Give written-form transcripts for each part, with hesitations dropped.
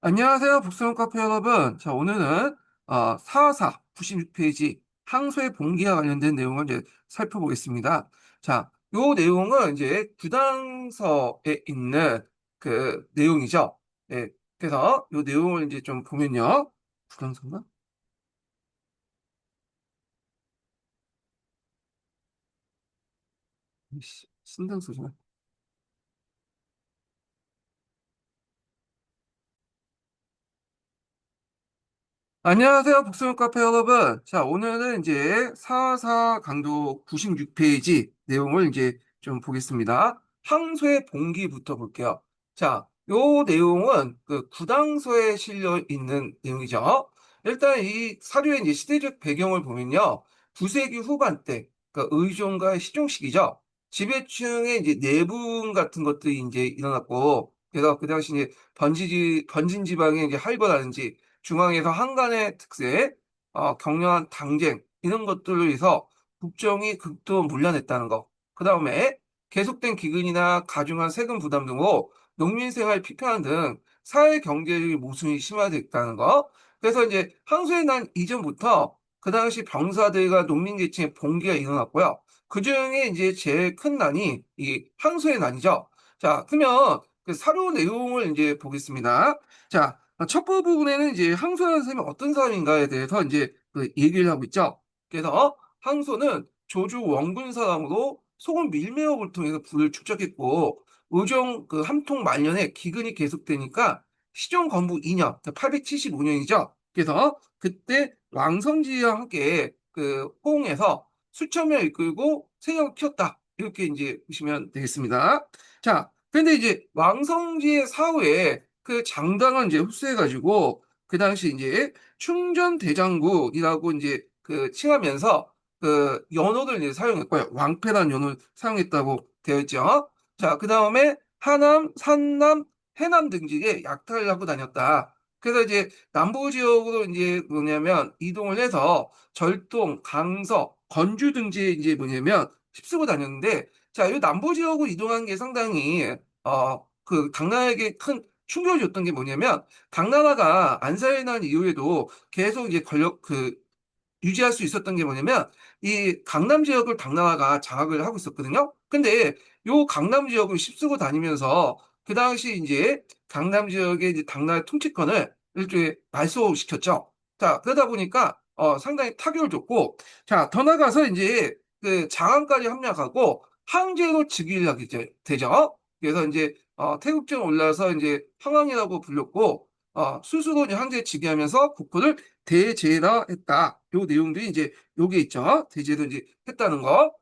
안녕하세요, 북스원 카페 여러분. 자, 오늘은 4 96페이지 항소의 봉기와 관련된 내용을 이제 살펴보겠습니다. 자, 요 내용은 이제 구당서에 있는 그 내용이죠. 예, 그래서 요 내용을 이제 좀 보면요. 구당서인가? 신당서죠. 안녕하세요, 북스원 카페 여러분. 자, 오늘은 이제 4 강도 96페이지 내용을 이제 좀 보겠습니다. 항소의 봉기부터 볼게요. 자, 요 내용은 그 구당서에 실려 있는 내용이죠. 일단 이 사료의 이제 시대적 배경을 보면요. 9세기 후반때, 그 의종과 시종시기죠. 지배층의 이제 내분 같은 것들이 이제 일어났고, 그래서 그 당시 이제 번진 지방의 이제 할거라든지 중앙에서 한간의 특세, 격렬한 당쟁 이런 것들로 해서 국정이 극도 문란했다는 거. 그 다음에 계속된 기근이나 가중한 세금 부담 등으로 농민 생활 피폐한 등 사회 경제적인 모순이 심화됐다는 거. 그래서 이제 항소의 난 이전부터 그 당시 병사들과 농민 계층의 봉기가 일어났고요. 그 중에 이제 제일 큰 난이 이 항소의 난이죠. 자, 그러면 그 사료 내용을 이제 보겠습니다. 자, 첫 부분에는 이제 항소라는 사람이 어떤 사람인가에 대해서 이제 그 얘기를 하고 있죠. 그래서 항소는 조주 원군 사람으로 소금 밀매업을 통해서 부를 축적했고 의종 그 함통 말년에 기근이 계속되니까 시종 건부 2년, 875년이죠. 그래서 그때 왕성지와 함께 그 호응해서 수천 명 이끌고 세력을 키웠다. 이렇게 이제 보시면 되겠습니다. 자, 근데 이제 왕성지의 사후에 그 장당을 이제 흡수해가지고 그 당시 이제 충전대장군이라고 이제 그 칭하면서 그 연호를 이제 사용했고요. 왕패라는 연호를 사용했다고 되어 있죠. 자, 그 다음에 하남, 산남, 해남 등지에 약탈을 하고 다녔다. 그래서 이제 남부 지역으로 이제 뭐냐면 이동을 해서 절동, 강서, 건주 등지에 이제 뭐냐면 휩쓰고 다녔는데 자, 이 남부 지역으로 이동한 게 상당히 그 당나라에게 큰 충격을 줬던 게 뭐냐면 당나라가 안사에 난 이후에도 계속 이제 권력 유지할 수 있었던 게 뭐냐면 이 강남 지역을 당나라가 장악을 하고 있었거든요. 근데 요 강남 지역을 휩쓰고 다니면서 그 당시 이제 강남 지역의 이제 당나라 통치권을 일종의 말소시켰죠. 자, 그러다 보니까 상당히 타격을 줬고 자, 더 나가서 이제 그 장안까지 함락하고 황제로 즉위를 하게 되죠. 그래서 이제 태국정에 올라서 이제 황왕이라고 불렸고 스스로 이제 황제에 즉위하면서 국호를 대제라했다. 요 내용들이 이제 요게 있죠. 대제를 이제 했다는 거.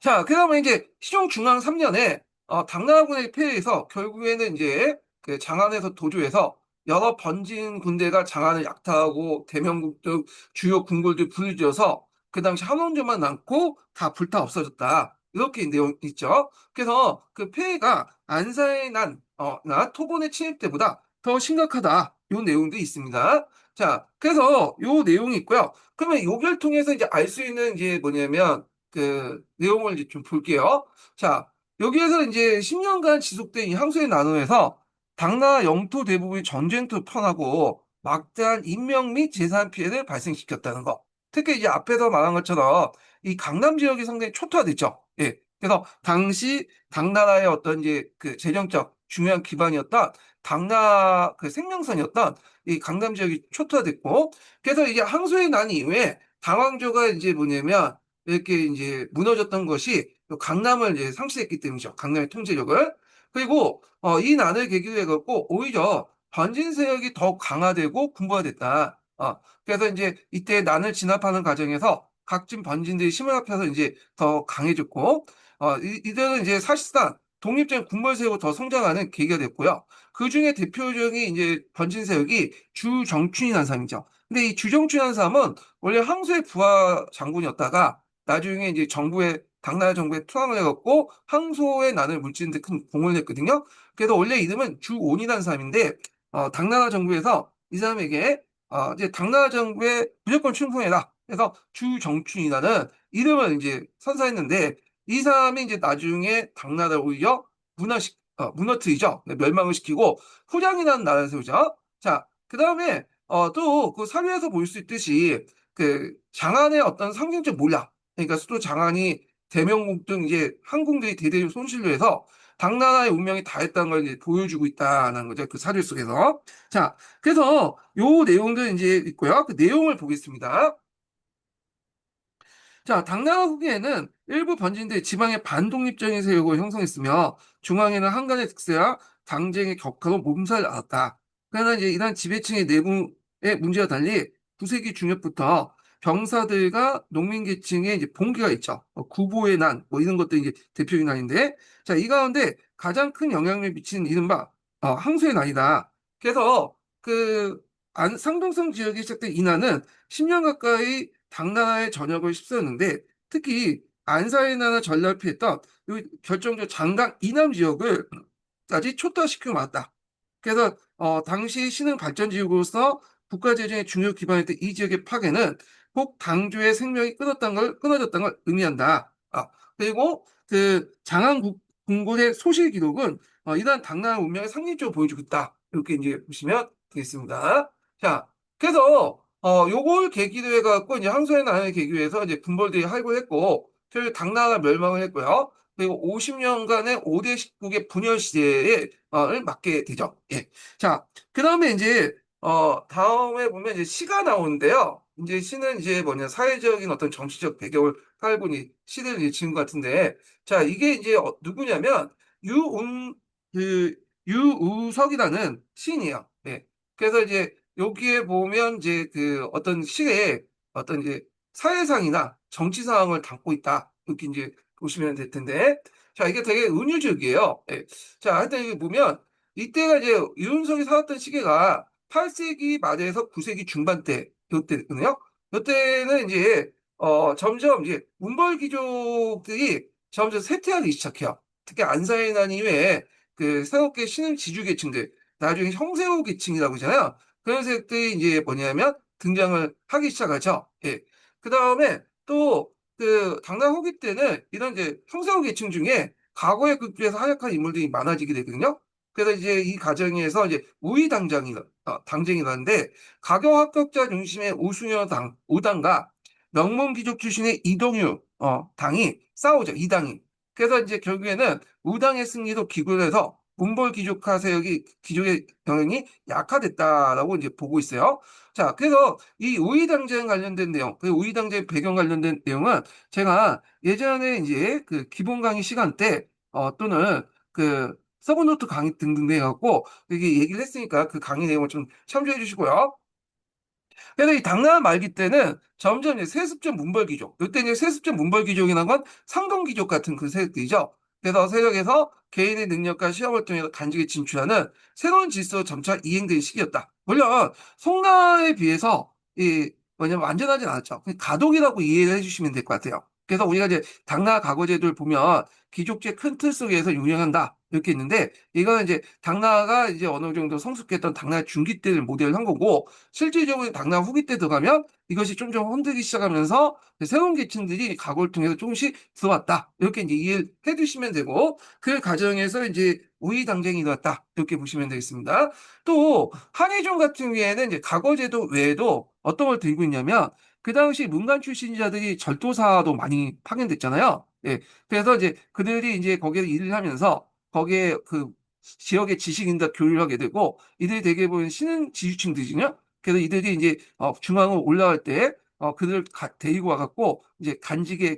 자, 그다음에 이제 시종 중앙 3년에 당나라군의 패해서 결국에는 이제 그 장안에서 도주해서 여러 번진 군대가 장안을 약탈하고 대명국 등 주요 궁궐들 불지어서 그 당시 한원조만 남고 다 불타 없어졌다. 이렇게 내용 있죠. 그래서 그 폐해가 안사의 나 토본의 침입 때보다 더 심각하다. 요 내용도 있습니다. 자, 그래서 요 내용이 있고요. 그러면 요걸 통해서 이제 알 수 있는 게 뭐냐면 그 내용을 이제 좀 볼게요. 자, 여기에서 이제 10년간 지속된 이 항소의 나눔에서 당나라 영토 대부분이 전쟁터 편하고 막대한 인명 및 재산 피해를 발생시켰다는 거. 특히 이제 앞에서 말한 것처럼 이 강남 지역이 상당히 초토화됐죠. 예. 그래서 당시 당나라의 어떤 이제 그 재정적 중요한 기반이었던 당나라 그 생명선이었던 이 강남 지역이 초토화됐고, 그래서 이제 항소의 난 이후에 당황조가 이제 뭐냐면 이렇게 이제 무너졌던 것이 강남을 이제 상실했기 때문이죠. 강남의 통제력을. 그리고 이 난을 계기로 해갖고 오히려 번진 세력이 더 강화되고 군부화됐다. 그래서 이제 이때 난을 진압하는 과정에서 각진 번진들이 힘을 합해서 이제 더 강해졌고, 이들은 이제 사실상 독립적인 군벌 세력으로 더 성장하는 계기가 됐고요. 그 중에 대표적인 이제 번진 세력이 주정춘이라는 사람이죠. 근데 이 주정춘이라는 사람은 원래 항소의 부하 장군이었다가 나중에 이제 당나라 정부에 투항을 해갖고 항소의 난을 물리는 데 큰 공을 냈거든요. 그래서 원래 이름은 주온이라는 사람인데, 당나라 정부에서 이 사람에게, 이제 당나라 정부에 무조건 충성해라. 그래서 주정춘이라는 이름을 이제 선사했는데, 이 사람이 이제 나중에 당나라를 오히려 무너뜨리죠. 네, 멸망을 시키고 후량이라는 나라를 세우죠. 자, 그 다음에 또 그 사료에서 볼 수 있듯이 그 장안의 어떤 상징적 몰락, 그러니까 수도 장안이 대명국 등 이제 항공들이 대대적으로 손실로 해서 당나라의 운명이 다했다는 걸 이제 보여주고 있다는 거죠. 그 사료 속에서. 자, 그래서 요 내용들 이제 있고요. 그 내용을 보겠습니다. 자, 당나라 후기에는 일부 번진들이 지방의 반독립적인 세력을 형성했으며 중앙에는 한간의 득세와 당쟁의 격화로 몸살을 앓았다. 그러나 이제 이러한 지배층의 내부의 문제와 달리 9세기 중엽부터 병사들과 농민계층의 이제 봉기가 있죠. 구보의 난, 뭐 이런 것도 이제 대표적인 난인데, 자, 이 가운데 가장 큰 영향을 미치는 이른바 항소의 난이다. 그래서 그 상동성 지역에 시작된 이 난은 10년 가까이 당나라의 전역을 휩쓸었는데 특히 안사의 나라 전략을 피했던 결정적 장강 이남 지역을 까지 초토화시키고 말았다. 그래서 당시 신흥 발전 지역으로서 국가 재정의 중요 기반이었던 이 지역의 파괴는 꼭 당조의 생명이 끊어졌다는 걸 의미한다. 그리고 그 장안 궁궐의 소실 기록은 이러한 당나라 운명의 상징적으로 보여주고 있다. 이렇게 이제 보시면 되겠습니다. 자, 그래서 요걸 계기로 해갖고 이제 항소의 난을 계기로 해서 이제 군벌들이 활보를 했고 결국 당나라가 멸망을 했고요. 그리고 50년간의 5대 십국의 분열 시대에 를 맞게 되죠. 예. 자, 그다음에 이제 다음에 보면 이제 시가 나오는데요. 이제 시는 이제 뭐냐 사회적인 어떤 정치적 배경을 깔고 이 시대를 이제 지은 것 같은데, 자, 이게 이제 누구냐면 유운 그 유우석이라는 시인이에요. 예. 그래서 이제 여기에 보면 이제 그 어떤 시에 어떤 이제 사회상이나 정치 상황을 담고 있다. 이렇게 이제 보시면 될 텐데, 자, 이게 되게 은유적이에요. 예. 자, 하여튼 여기 보면 이때가 이제 유은석이 살았던 시기가 8세기 말에서 9세기 중반 때, 요때거든요. 요때는 이제 점점 이제 문벌 귀족들이 점점 쇠퇴하기 시작해요. 특히 안사의 난 이후에 그 새롭게 신흥 지주 계층들, 나중에 형세호 계층이라고 하잖아요. 그런 세력들이 이제 뭐냐면 등장을 하기 시작하죠. 예. 그 다음에 또 그 당나라 후기 때는 이런 이제 형세호 계층 중에 과거의 극주에서 활약한 인물들이 많아지게 되거든요. 그래서 이제 이 과정에서 이제 당쟁이 나는데 가교 합격자 중심의 우승여 우당과 명문 귀족 출신의 이동유 당이 싸우죠. 이 당이. 그래서 이제 결국에는 우당의 승리로 기굴을 해서 문벌 귀족화 세력이 귀족의 영향이 약화됐다라고 이제 보고 있어요. 자, 그래서 이 우위당쟁 관련된 내용, 그 우위당쟁 배경 관련된 내용은 제가 예전에 이제 그 기본 강의 시간 때 또는 그 서브노트 강의 등등 해갖고 이게 얘기를 했으니까 그 강의 내용을 좀 참조해 주시고요. 그래서 이 당나라 말기 때는 점점 이제 세습적 문벌귀족, 이때 이제 세습적 문벌귀족이라는 건 상동귀족 같은 그 세력들이죠. 그래서 세력에서 개인의 능력과 시험을 통해서 단직에 진출하는 새로운 질서 점차 이행되는 시기였다. 물론 송나라에 비해서 이 뭐냐면 완전하진 않았죠. 가독이라고 이해를 해주시면 될 것 같아요. 그래서 우리가 이제 당나라 과거제도를 보면 귀족제 큰 틀 속에서 운영한다 이렇게 있는데 이거는 이제 당나라가 이제 어느 정도 성숙했던 당나라 중기 때를 모델을 한 거고 실질적으로 당나라 후기 때 들어가면 이것이 좀 흔들기 시작하면서 새로운 계층들이 각오를 통해서 조금씩 들어왔다. 이렇게 이제 이해해 주시면 되고 그 과정에서 이제 우위 당쟁이 일어났다. 이렇게 보시면 되겠습니다. 또 한의종 같은 경우에는 이제 과거제도 외에도 어떤 걸 들고 있냐면 그 당시 문관 출신자들이 절도사도 많이 파견됐잖아요. 예. 그래서 이제 그들이 이제 거기에 일을 하면서 거기에 그 지역의 지식인들 교류를 하게 되고 이들이 대개 보면 신흥 지주층들이거든요. 그래서 이들이 이제 중앙으로 올라갈 때 그들을 데리고 와갖고 이제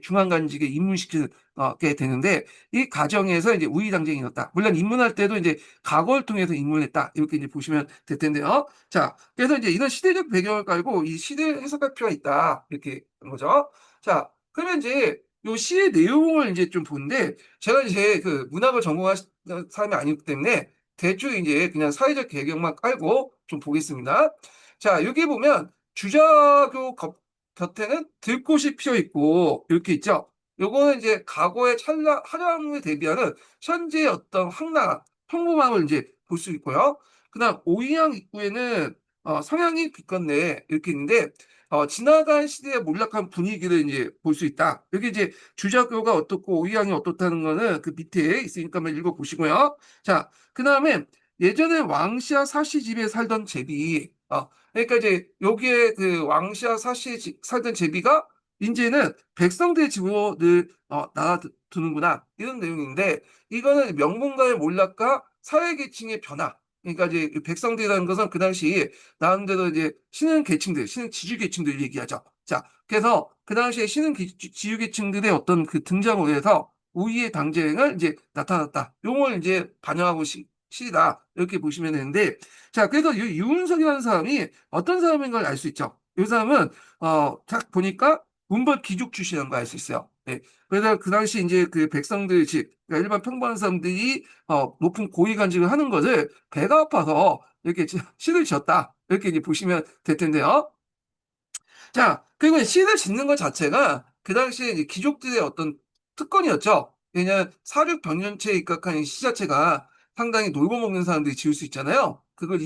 중앙 간직에 입문시키게 되는데 이 과정에서 이제 우위 당쟁이 있었다. 물론 입문할 때도 이제 과거를 통해서 입문했다. 이렇게 이제 보시면 될 텐데요. 자, 그래서 이제 이런 시대적 배경을 깔고 이 시대를 해석할 필요가 있다. 이렇게 한 거죠. 자, 그러면 이제 요 시의 내용을 이제 좀 보는데 제가 이제 그 문학을 전공한 사람이 아니기 때문에 대충 이제 그냥 사회적 배경만 깔고 좀 보겠습니다. 자, 여기 보면 주자교 곁에는 들꽃이 피어 있고 이렇게 있죠. 요거는 이제 과거의 화려함에 대비하는 현재의 어떤 황홀함을 이제 볼 수 있고요. 그다음 오이양 입구에는 성향이 굳건네 이렇게 있는데 지나간 시대의 몰락한 분위기를 이제 볼 수 있다. 여기 이제 주작교가 어떻고 오희양이 어떻다는 거는 그 밑에 있으니까 한번 읽어보시고요. 자, 그 다음에 예전에 왕씨와 사씨 집에 살던 제비. 그러니까 이제 여기에 그 왕씨와 사씨 살던 제비가 이제는 백성들의 집으로 늘 나아두는구나 이런 내용인데 이거는 명문가의 몰락과 사회계층의 변화. 그러니까 이제 백성들이라는 것은 그 당시 나름대로 이제 신흥 계층들, 신흥 지주 계층들 얘기하죠. 자, 그래서 그 당시에 신흥 지주 계층들의 어떤 그 등장으로 해서 우위의 당쟁을 이제 나타났다. 요걸 이제 반영하고 시다 이렇게 보시면 되는데, 자, 그래서 이 유은석이라는 사람이 어떤 사람인 걸 알 수 있죠. 이 사람은 딱 보니까 문벌 귀족 출신인 걸 알 수 있어요. 예. 그래서 그 당시 이제 그 백성들 집, 그러니까 일반 평범한 사람들이 높은 고위 간직을 하는 것을 배가 아파서 이렇게 시를 지었다. 이렇게 이제 보시면 될 텐데요. 자, 그리고 시를 짓는 것 자체가 그 당시에 이제 귀족들의 어떤 특권이었죠. 왜냐하면 사륙 병련체에 입각한 시 자체가 상당히 놀고 먹는 사람들이 지을 수 있잖아요. 그걸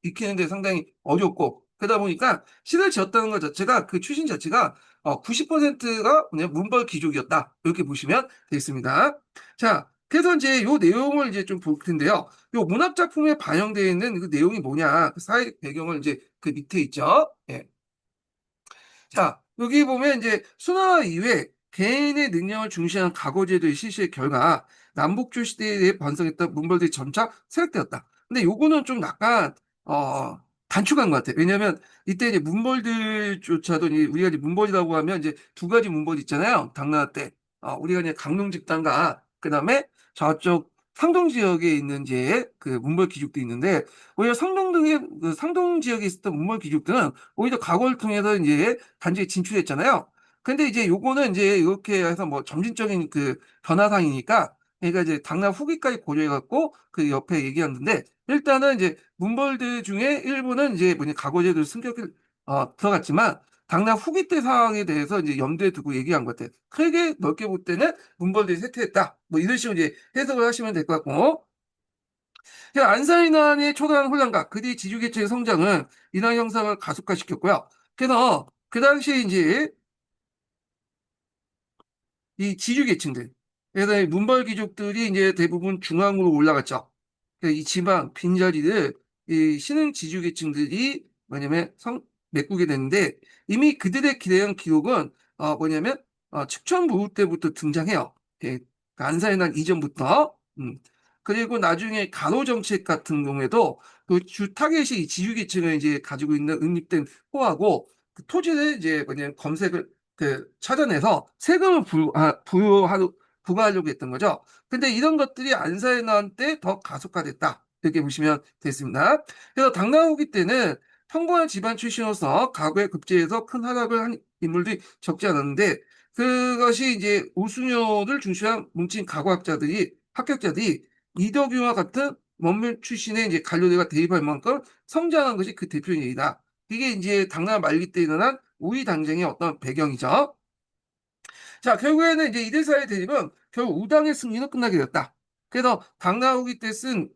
익히는데 상당히 어렵고 그러다 보니까 시를 지었다는 것 자체가 그 출신 자체가 90%가 그냥 문벌 귀족이었다. 이렇게 보시면 되겠습니다. 자, 그래서 이제 요 내용을 이제 좀 볼 텐데요. 요 문학 작품에 반영되어 있는 그 내용이 뭐냐, 그 사회 배경을 이제 그 밑에 있죠. 예. 자, 여기 보면 이제 순화 이후에 개인의 능력을 중시하는 각오제도의 실시의 결과 남북조 시대에 대해 반성했던 문벌들이 점차 세력되었다. 근데 요거는 좀 약간 단축한 것 같아요. 왜냐하면 이때 이제 문벌들조차도 우리가 이제 문벌이라고 하면 이제 두 가지 문벌 있잖아요. 당나라 때 우리가 이제 강릉 집단과 그다음에 저쪽 상동 지역에 있는 이제 그 문벌 귀족도 있는데 오히려 상동 등의 그 상동 지역에 있었던 문벌 귀족들은 오히려 각오를 통해서 이제 단지에 진출했잖아요. 근데 이제 요거는 이제 이렇게 해서 뭐 점진적인 그 변화상이니까 그러니까 이제 당나라 후기까지 고려해갖고 그 옆에 얘기하는데 일단은 이제 문벌들 중에 일부는 이제 뭐냐 각오제도를 승격해 들어갔지만 당나라 후기 때 상황에 대해서 이제 염두에 두고 얘기한 것 같아요. 크게 넓게 볼 때는 문벌들이 쇠퇴했다. 뭐 이런 식으로 이제 해석을 하시면 될 것 같고 안사인환의 초래한 혼란과 그뒤 지주계층의 성장은 인하 형상을 가속화시켰고요. 그래서 그 당시에 이제 이 지주계층들, 그래서 이 문벌 귀족들이 이제 대부분 중앙으로 올라갔죠. 그래서 이 지방 빈자리를 이 신흥 지주계층들이 뭐냐면 메꾸게 됐는데 이미 그들의 기대한 기록은 뭐냐면 측천부후 때부터 등장해요. 예, 그 안사에난 이전부터. 그리고 나중에 간호 정책 같은 경우에도 그 주 타겟이 이 지주계층을 이제 가지고 있는 응립된 호하고 그 토지를 이제 뭐냐면 검색을 그 찾아내서 세금을 부과하려고 했던 거죠. 근데 이런 것들이 안사에난 때 더 가속화됐다. 이렇게 보시면 됐습니다. 그래서 당나라 후기 때는 평범한 집안 출신으로서 가구에 급제해서 큰 활약을 한 인물들이 적지 않았는데 그것이 이제 우수녀를 중시한 뭉친 가구학자들이 합격자들이 이덕유와 같은 원문 출신의 이제 관료들과 대입할 만큼 성장한 것이 그 대표 예이다. 이게 이제 당나라 말기 때 일어난 우위 당쟁의 어떤 배경이죠. 자, 결국에는 이제 이들 사이의 대립은 결국 우당의 승리로 끝나게 되었다. 그래서 당나라 후기 때 쓰인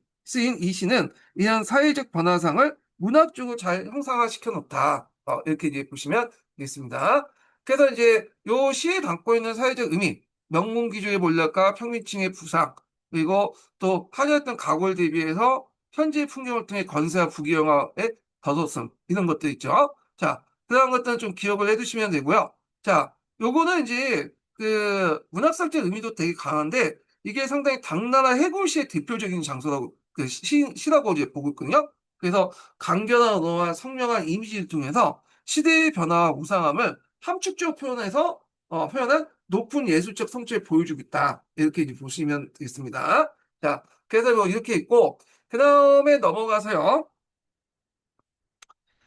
이 시는 이런 사회적 변화상을 문학적으로 잘 형상화시켜 놓다. 이렇게 이제 보시면 되겠습니다. 그래서 이제 요 시에 담고 있는 사회적 의미, 명문기조의 몰락과 평민층의 부상, 그리고 또 화려했던 가골 대비해서 현재 풍경을 통해 건세와 부귀영화의 더소성 이런 것들 있죠. 자, 그런 것들은 좀 기억을 해두시면 되고요. 자, 요거는 이제 그 문학상적 의미도 되게 강한데 이게 상당히 당나라 해골시의 대표적인 장소라고 시라고 이제 보고 있거든요. 그래서 강견한 언어와 성명한 이미지를 통해서 시대의 변화와 우상함을 함축적으로 표현해서 표현한 높은 예술적 성취를 보여주고 있다. 이렇게 이제 보시면 되겠습니다. 자, 그래서 뭐 이렇게 있고 그 다음에 넘어가서요.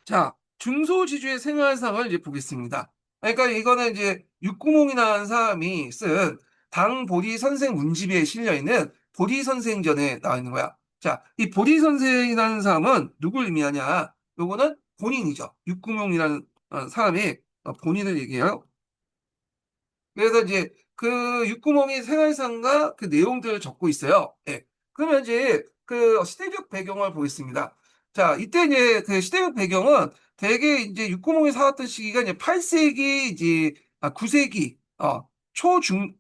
자, 중소지주의 생활상을 이제 보겠습니다. 그러니까 이거는 이제 육구몽이라는 사람이 쓴 당보리 선생 문집에 실려 있는 보리 선생전에 나와 있는 거야. 자, 이 보리 선생이라는 사람은 누굴 의미하냐? 요거는 본인이죠. 육구몽이라는 사람이 본인을 얘기해요. 그래서 이제 그 육구몽이 생활상과 그 내용들을 적고 있어요. 예. 그러면 이제 그 시대적 배경을 보겠습니다. 자, 이때 이제 그 시대적 배경은 대개 이제 육구몽이 살았던 시기가 이제 8세기 이제 9세기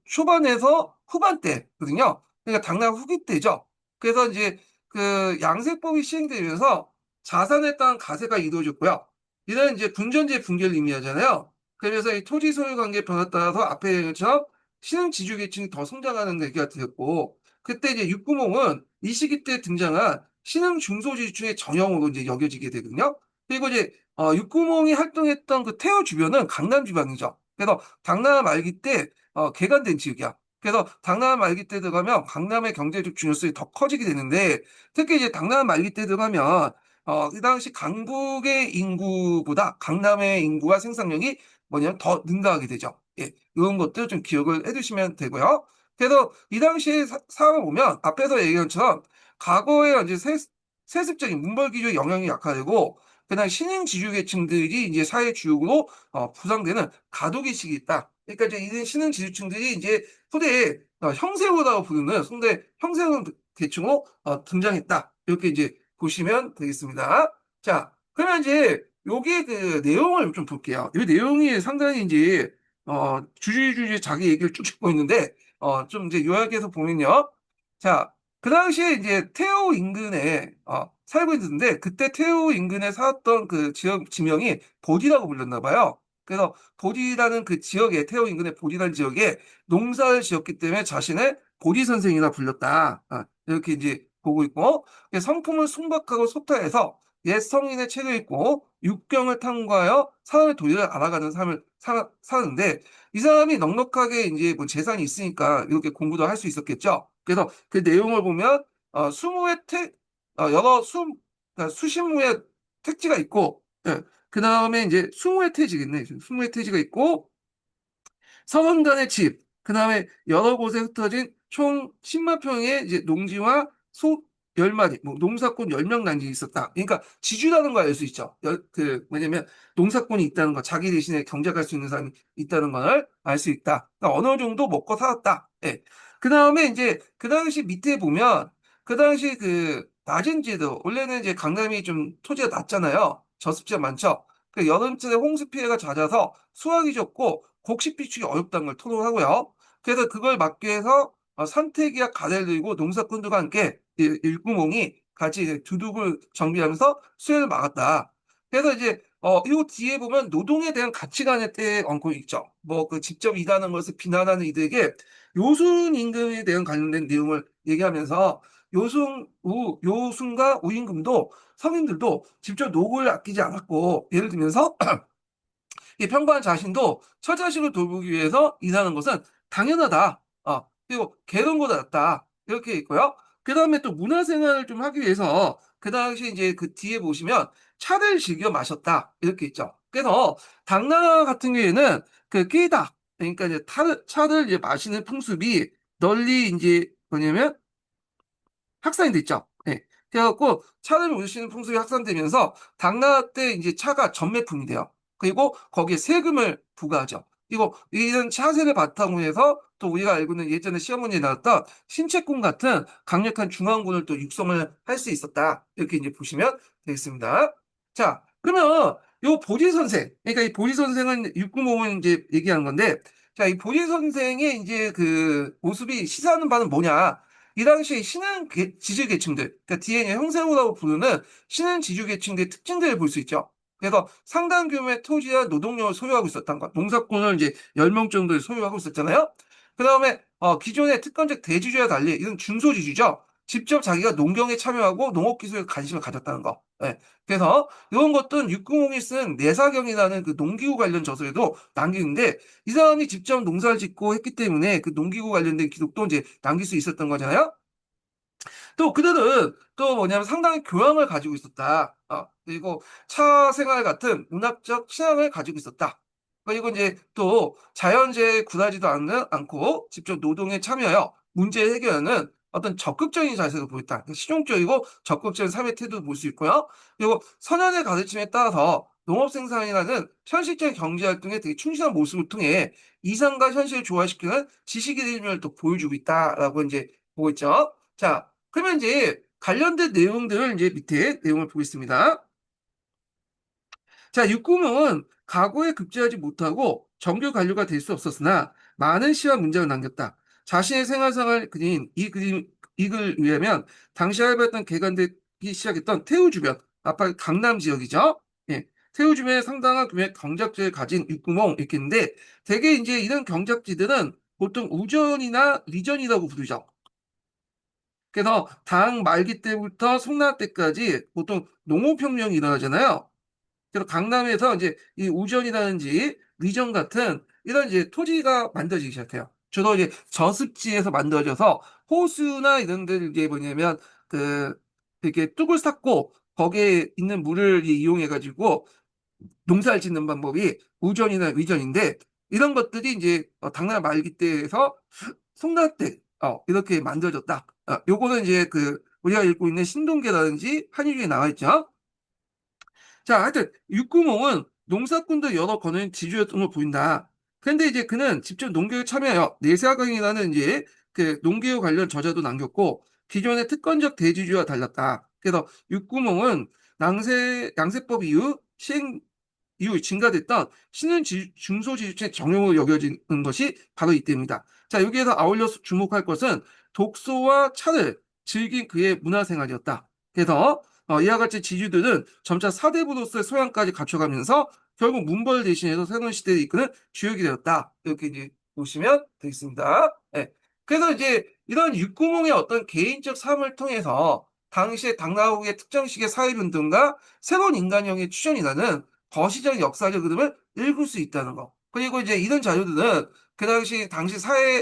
초반에서 후반대거든요. 그러니까 당나라 후기 때죠. 그래서 이제 그 양세법이 시행되면서 자산에 따른 가세가 이루어졌고요. 이는 이제 군전제 붕괴를 의미하잖아요. 그래서 이 토지 소유 관계 변화에 따라서 앞에 얘기처럼 신흥 지주 계층이 더 성장하는 계기가 되었고, 그때 이제 육구몽은 이 시기 때 등장한 신흥 중소지주의 전형으로 이제 여겨지게 되거든요. 그리고 이제 육구몽이 활동했던 그 태호 주변은 강남 지방이죠. 그래서 당나라 말기 때 개간된 지역이야. 그래서 당나라 말기 때 들어가면 강남의 경제적 중요성이 더 커지게 되는데, 특히 이제 당나라 말기 때 들어가면 이 당시 강북의 인구보다 강남의 인구와 생산력이 뭐냐면 더 능가하게 되죠. 예, 이런 것들 좀 기억을 해두시면 되고요. 그래서 이 당시에 상황을 보면 앞에서 얘기한 것처럼 과거에 이제 세습적인 문벌 기조의 영향이 약화되고, 그다음 신흥 지주 계층들이 이제 사회 주역으로 부상되는 가도기식이 있다. 그러니까 이제 이 신흥 지주층들이 이제 후대에 형세호라고 부르는 상대 형세호 계층으로 등장했다. 이렇게 이제 보시면 되겠습니다. 자, 그러면 이제 여기에 그 내용을 좀 볼게요. 이 내용이 상당히 이제 주주주주 자기 얘기를 쭉 듣고 있는데 좀 이제 요약해서 보면요. 자, 그 당시에 이제 태우 인근에 살고 있는데 그때 태우 인근에 살았던 그 지역 지명이 보디라고 불렸나 봐요. 그래서 보디라는 그 지역에 태우 인근의 보디라는 지역에 농사를 지었기 때문에 자신을 보디 선생이라 불렸다. 이렇게 이제 보고 있고 성품은 순박하고 소탈해서 옛 성인의 책을 읽고 육경을 탐구하여 사람의 도리를 알아가는 삶을 사는데 이 사람이 넉넉하게 이제 뭐 재산이 있으니까 이렇게 공부도 할 수 있었겠죠. 그래서 그 내용을 보면 수무의 여러 그러니까 수십무의 택지가 있고 예, 그 다음에 이제 수무의 태지겠네. 수무의 태지가 있고 서원간의 집, 그 다음에 여러 곳에 흩어진 총 10만 평의 이제 농지와 소 10마리, 뭐 농사꾼 10명 난지 있었다. 그러니까 지주라는 걸 알 수 있죠. 뭐냐면 농사꾼이 있다는 거, 자기 대신에 경작할 수 있는 사람이 있다는 걸 알 수 있다. 그러니까 어느 정도 먹고 살았다. 예. 그 다음에 이제 그 당시 밑에 보면 그 당시 그 낮은 지도, 원래는 이제 강남이 좀 토지가 낮잖아요. 저습지가 많죠. 그 여름철에 홍수 피해가 잦아서 수확이 적고 곡식 비축이 어렵다는 걸 토로하고요. 그래서 그걸 막기 위해서 산택이와 가래를 들고 농사꾼들과 함께 일구몽이 같이 이제 두둑을 정비하면서 수해를 막았다. 그래서 이제 이 뒤에 보면 노동에 대한 가치관에 대해 얹고 있죠. 뭐 그 직접 일하는 것을 비난하는 이들에게 요순 임금에 대한 관련된 내용을 얘기하면서 요순과 우임금도 성인들도 직접 노고를 아끼지 않았고 예를 들면서 이 평범한 자신도 처자식을 돌보기 위해서 일하는 것은 당연하다. 그리고 개론보다 낫다. 이렇게 있고요. 그 다음에 또 문화생활을 좀 하기 위해서 그 당시 이제 그 뒤에 보시면 차를 즐겨 마셨다. 이렇게 있죠. 그래서 당나라 같은 경우에는 그 끼다. 그러니까 이제 차를 이제 마시는 풍습이 널리 이제 뭐냐면 확산이 됐죠. 네. 그래갖고 차를 마시는 풍습이 확산되면서 당나라 때 이제 차가 전매품이 돼요. 그리고 거기에 세금을 부과하죠. 그리고 이런 차세를 바탕으로 해서 또 우리가 알고 있는 예전에 시험 문제에 나왔던 신체군 같은 강력한 중앙군을 또 육성을 할 수 있었다. 이렇게 이제 보시면 되겠습니다. 자, 그러면 요 보리 선생, 그러니까 이 보리 선생은 육구몽을 이제 얘기하는 건데, 자, 이 보리 선생의 이제 그 모습이 시사하는 바는 뭐냐? 이 당시 신흥 지주계층들, 그러니까 뒤에 형세호라고 부르는 신흥 지주계층들의 특징들을 볼 수 있죠. 그래서 상당 규모의 토지와 노동력을 소유하고 있었던 것, 농사꾼을 이제 10명 정도를 소유하고 있었잖아요. 그 다음에 기존의 특권적 대지주와 달리 이런 중소지주죠. 직접 자기가 농경에 참여하고 농업기술에 관심을 가졌다는 거. 예. 그래서 이런 것들은 육구공이 쓴 내사경이라는 그 농기구 관련 저서에도 남기는데 이 사람이 직접 농사를 짓고 했기 때문에 그 농기구 관련된 기록도 이제 남길 수 있었던 거잖아요. 또 그들은 또 뭐냐면 상당히 교양을 가지고 있었다. 그리고 차 생활 같은 문학적 취향을 가지고 있었다. 그리고 이제 또 자연재해에 굴하지도 않고 직접 노동에 참여하여 문제 해결하는 어떤 적극적인 자세를 보였다. 그러니까 실용적이고 적극적인 삶의 태도를 볼 수 있고요. 그리고 선현의 가르침에 따라서 농업 생산이라는 현실적인 경제 활동에 되게 충실한 모습을 통해 이상과 현실을 조화시키는 지식의 일면을 또 보여주고 있다라고 이제 보고 있죠. 자, 그러면 이제 관련된 내용들을 이제 밑에 내용을 보겠습니다. 자, 육구멍은 과거에 급제하지 못하고 정규 관료가 될 수 없었으나 많은 시와 문장을 남겼다. 자신의 생활상을 그린 이글 위하면 당시 활발했던 개간되기 시작했던 태우 주변, 아까 강남 지역이죠. 예, 태우 주변에 상당한 규모의 경작지를 가진 육구멍 이렇게 있는데 대개 이제 이런 경작지들은 보통 우전이나 리전이라고 부르죠. 그래서 당 말기 때부터 송나라 때까지 보통 농업혁명이 일어나잖아요. 그래서 강남에서 이제 이 우전이라든지 리전 같은 이런 이제 토지가 만들어지기 시작해요. 주로 이제 저습지에서 만들어져서 호수나 이런 데 이게 뭐냐면 그 이렇게 뚝을 쌓고 거기에 있는 물을 이용해 가지고 농사를 짓는 방법이 우전이나 위전인데 이런 것들이 이제 당나라 말기 때에서 송나라 때 이렇게 만들어졌다. 요거는 이제 그 우리가 읽고 있는 신동계라든지 한유리에 나와 있죠. 자, 하여튼 육구몽은 농사꾼도 여러 권한 지주였던 걸 보인다. 근데 이제 그는 직접 농교에 참여하여 내사강이라는 이제 그 농기후 관련 저자도 남겼고 기존의 특권적 대지주와 달랐다. 그래서 육구몽은 양세법 시행 이후 증가됐던 중소지주체 정용으로 여겨지는 것이 바로 이때입니다. 자, 여기에서 아울러 주목할 것은 독서와 차를 즐긴 그의 문화생활이었다. 그래서 이와 같이 지주들은 점차 사대부로서의 소양까지 갖춰가면서 결국 문벌 대신해서 새로운 시대를 이끄는 주역이 되었다. 이렇게 이제 보시면 되겠습니다. 네. 그래서 이제 이런 육구몽의 어떤 개인적 삶을 통해서 당시의 당나라국의 특정식의 사회변동과 새로운 인간형의 추전이라는 거시적 역사적 흐름을 읽을 수 있다는 거. 그리고 이제 이런 자료들은 그 당시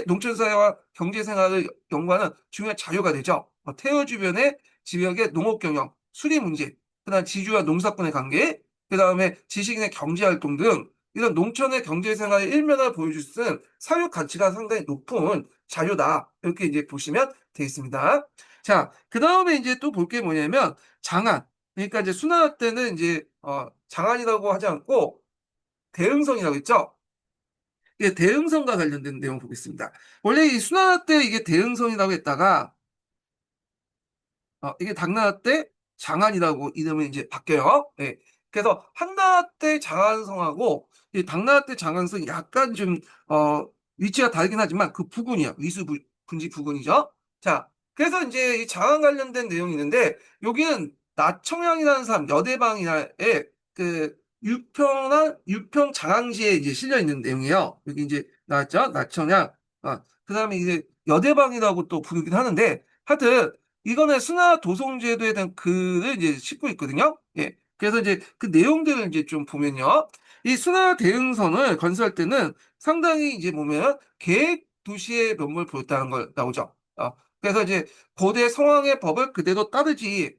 농촌 사회와 경제 생활을 연구하는 중요한 자료가 되죠. 태어 주변의 지역의 농업 경영, 수리 문제, 그다음 지주와 농사꾼의 관계, 그다음에 지식인의 경제 활동 등 이런 농촌의 경제 생활의 일면을 보여줄 수 있는 사육 가치가 상당히 높은 자료다. 이렇게 이제 보시면 되겠습니다. 자, 그다음에 이제 또 볼 게 뭐냐면 장안. 그러니까 이제 수나라 때는 이제 장안이라고 하지 않고 대흥성이라고 했죠. 이게 대흥성과 관련된 내용 보겠습니다. 원래 이 수나라 때 이게 대흥성이라고 했다가 이게 당나라 때 장안이라고 이름이 이제 바뀌어요. 예. 그래서 한나라 때 장안성하고 이 당나라 때 장안성이 약간 좀 위치가 다르긴 하지만 그 부근이야. 분지 부근이죠. 자, 그래서 이제 이 장안 관련된 내용이 있는데 여기는 나청양이라는 사람 여대방이나의 그 유평 장항지에 이제 실려 있는 내용이에요. 여기 이제 나왔죠. 나청양. 그다음에 이제 여대방이라고 또 부르긴 하는데 하여튼 이거는 승하 도성제도에 대한 글을 이제 싣고 있거든요. 예. 그래서 이제 그 내용들을 이제 좀 보면요. 이 승하 대흥선을 건설할 때는 상당히 이제 보면 계획 도시의 면모를 보였다는 걸 나오죠. 그래서 이제 고대 성왕의 법을 그대로 따르지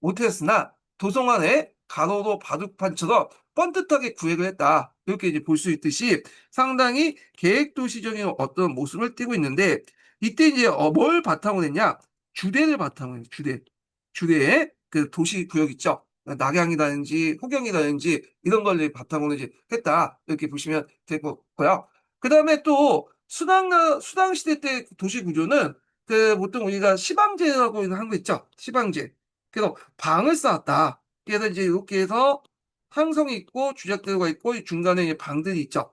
못했으나 도성안에 가로로 바둑판처럼 뻔듯하게 구획을 했다. 이렇게 이제 볼 수 있듯이 상당히 계획 도시적인 어떤 모습을 띠고 있는데 이때 이제 뭘 바탕으로 했냐? 주대를 바탕으로 해요. 주대에 그 도시 구역 있죠. 낙양이라든지 호경이라든지 이런 걸 바탕으로 이제 했다. 이렇게 보시면 될 거고요. 그 다음에 또 수당 시대 때 도시 구조는 그 보통 우리가 시방제라고 하는 거 있죠. 시방제. 그래서 방을 쌓았다. 그래서 이제 이렇게 해서 항성이 있고 주작대로가 있고 중간에 이제 방들이 있죠.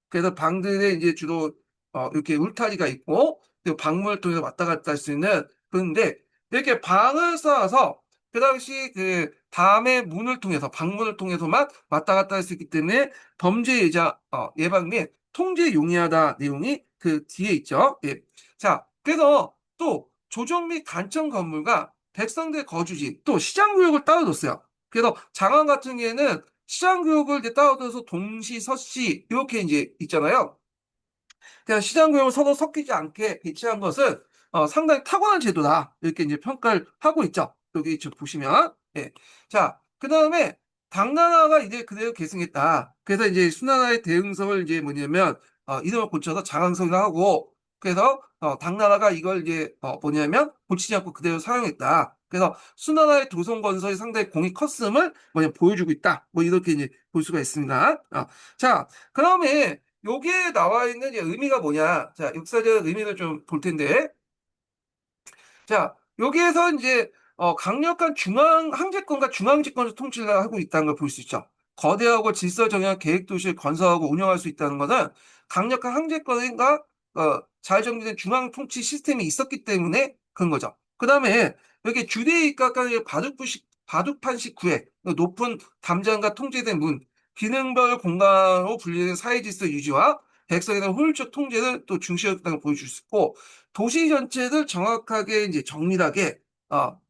그래서 방들에 이제 주로 이렇게 울타리가 있고 그 방문을 통해서 왔다 갔다 할 수 있는 그런데 이렇게 방을 쌓아서 그 당시 그 밤의 문을 통해서 방문을 통해서만 왔다 갔다 할 수 있기 때문에 범죄 예방 및 통제 용이하다 내용이 그 뒤에 있죠. 예. 자, 그래서 또 조정 및 간청 건물과 백성들 거주지 또 시장 구역을 따로 뒀어요. 그래서 장안 같은 경우에는 시장 구역을 이제 따로둬서 동시, 서시 이렇게 이제 있잖아요. 그냥 시장 구역을 서로 섞이지 않게 배치한 것은 상당히 탁월한 제도다. 이렇게 이제 평가를 하고 있죠. 여기 지금 보시면. 예. 자, 그 다음에 당나라가 이제 그대로 계승했다. 그래서 이제 수나라의 대응성을 이제 뭐냐면 이름을 고쳐서 장항성이라고 하고 그래서 당나라가 이걸 이제 뭐냐면 고치지 않고 그대로 사용했다. 그래서 수나라의 도성 건설이 상당히 공이 컸음을 뭐냐 보여주고 있다. 뭐 이렇게 이제 볼 수가 있습니다. 자, 그다음에 여기에 나와 있는 의미가 뭐냐? 자, 역사적 의미를 좀 볼 텐데. 자, 여기에서 이제 강력한 중앙 항제권과 중앙집권을 통치를 하고 있다는 걸 볼 수 있죠. 거대하고 질서 정연 계획 도시를 건설하고 운영할 수 있다는 것은 강력한 항제권과 잘 정비된 중앙 통치 시스템이 있었기 때문에 그런 거죠. 그 다음에 여기 주대에 입각한 바둑판식 구획, 높은 담장과 통제된 문, 기능별 공간으로 분리된 사회 질서 유지와 백성에 대한 효율적 통제를 또 중시했다는 걸 보여줄 수 있고, 도시 전체를 정확하게 이제 정밀하게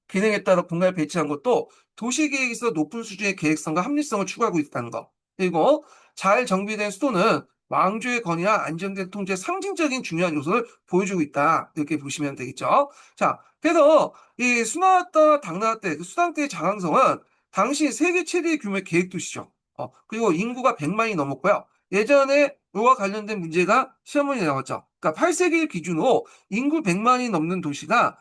기능에 따라 공간을 배치한 것도 도시 계획에서 높은 수준의 계획성과 합리성을 추구하고 있다는 거. 그리고 잘 정비된 수도는 왕조의 권위와 안정된 통제의 상징적인 중요한 요소를 보여주고 있다. 이렇게 보시면 되겠죠. 자, 그래서 이 수나왔다 당나라 때, 그 수당 때의 장항성은 당시 세계 최대 규모의 계획 도시죠. 그리고 인구가 100만이 넘었고요. 예전에 이와 관련된 문제가 시험문에 나왔죠. 그러니까 8세기 기준으로 인구 100만이 넘는 도시가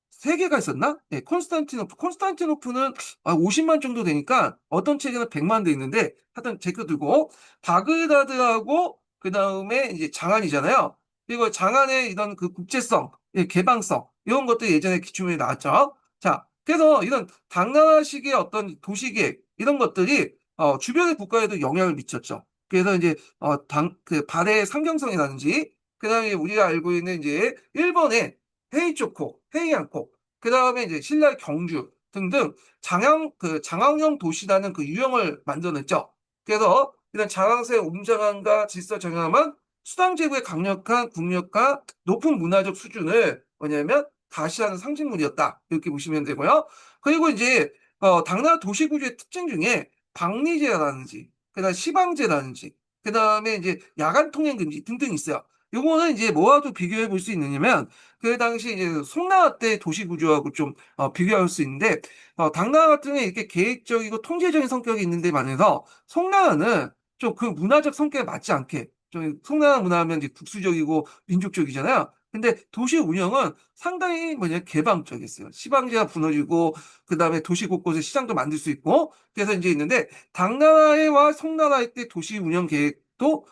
세 개가 있었나? 네, 콘스탄티노프는 50만 정도 되니까 어떤 책에는 100만 돼 있는데 하여튼 제거 들고 바그다드하고 그 다음에 이제 장안이잖아요. 그리고 장안의 이런 그 국제성, 예, 개방성 이런 것도 예전에 기출문에 나왔죠. 자, 그래서 이런 당나라식의 어떤 도시계획 이런 것들이 주변의 국가에도 영향을 미쳤죠. 그래서 이제 그 발해의 상경성이라든지 그다음에 우리가 알고 있는 이제 일본의 헤이초코, 헤이안코, 그다음에 이제 신라의 경주 등등 장항형 도시라는 그 유형을 만들어냈죠. 그래서 이런 장항사의 웅장함과 질서 정연함은 수당 제국의 강력한 국력과 높은 문화적 수준을 뭐냐면 가시하는 상징물이었다. 이렇게 보시면 되고요. 그리고 이제 당나라 도시 구조의 특징 중에 방리제라든지 그다음 시방제라든지 그다음에 이제 야간 통행 금지 등등 있어요. 요거는 이제 뭐와도 비교해 볼 수 있느냐면 그 당시 이제 송나라 때 도시 구조하고 좀 비교할 수 있는데 당나라 같은 경우에 이렇게 계획적이고 통제적인 성격이 있는데 반해서 송나라는 좀 그 문화적 성격에 맞지 않게 좀 송나라 문화하면 이제 국수적이고 민족적이잖아요. 근데 도시 운영은 상당히 개방적이었어요. 시방제가 무너지고 그다음에 도시 곳곳에 시장도 만들 수 있고 그래서 이제 있는데 당나라와 송나라의 때 도시 운영 계획도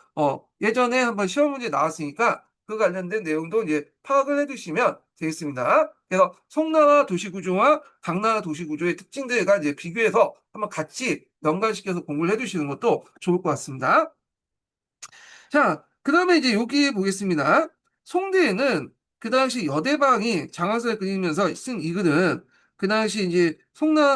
예전에 한번 시험 문제 나왔으니까 그 관련된 내용도 이제 파악을 해두시면 되겠습니다. 그래서 송나라 도시 구조와 당나라 도시 구조의 특징들과 이제 비교해서 한번 같이 연관시켜서 공부를 해두시는 것도 좋을 것 같습니다. 자, 그 다음에 이제 여기 보겠습니다. 송대에는 그 당시 여대방이 장화사를 그리면서 쓴 이 글은 그 당시 이제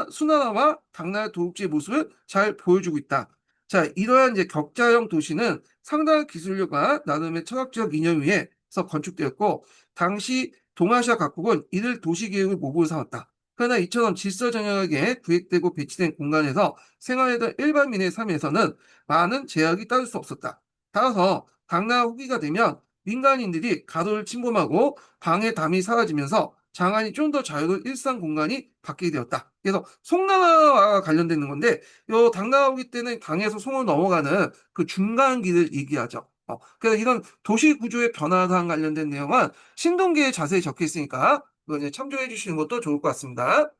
수나라와 당나라 도읍지의 모습을 잘 보여주고 있다. 자, 이러한 이제 격자형 도시는 상당한 기술력과 나름의 철학적 이념 위에서 건축되었고, 당시 동아시아 각국은 이들 도시계획을 모범으로 삼았다. 그러나 이처럼 질서정연하게 구획되고 배치된 공간에서 생활하던 일반민의 삶에서는 많은 제약이 따를 수 없었다. 따라서 당나라 후기가 되면 민간인들이 가도를 침범하고 방해 담이 사라지면서 장안이 좀 더 자유로운 일상 공간이 갖게 되었다. 그래서 송나라와 관련되는 건데 요 당나라 후기 때는 당에서 송으로 넘어가는 그 중간기를 얘기하죠. 그래서 이런 도시 구조의 변화랑 관련된 내용은 신동기에 자세히 적혀 있으니까 그거 이제 참조해 주시는 것도 좋을 것 같습니다.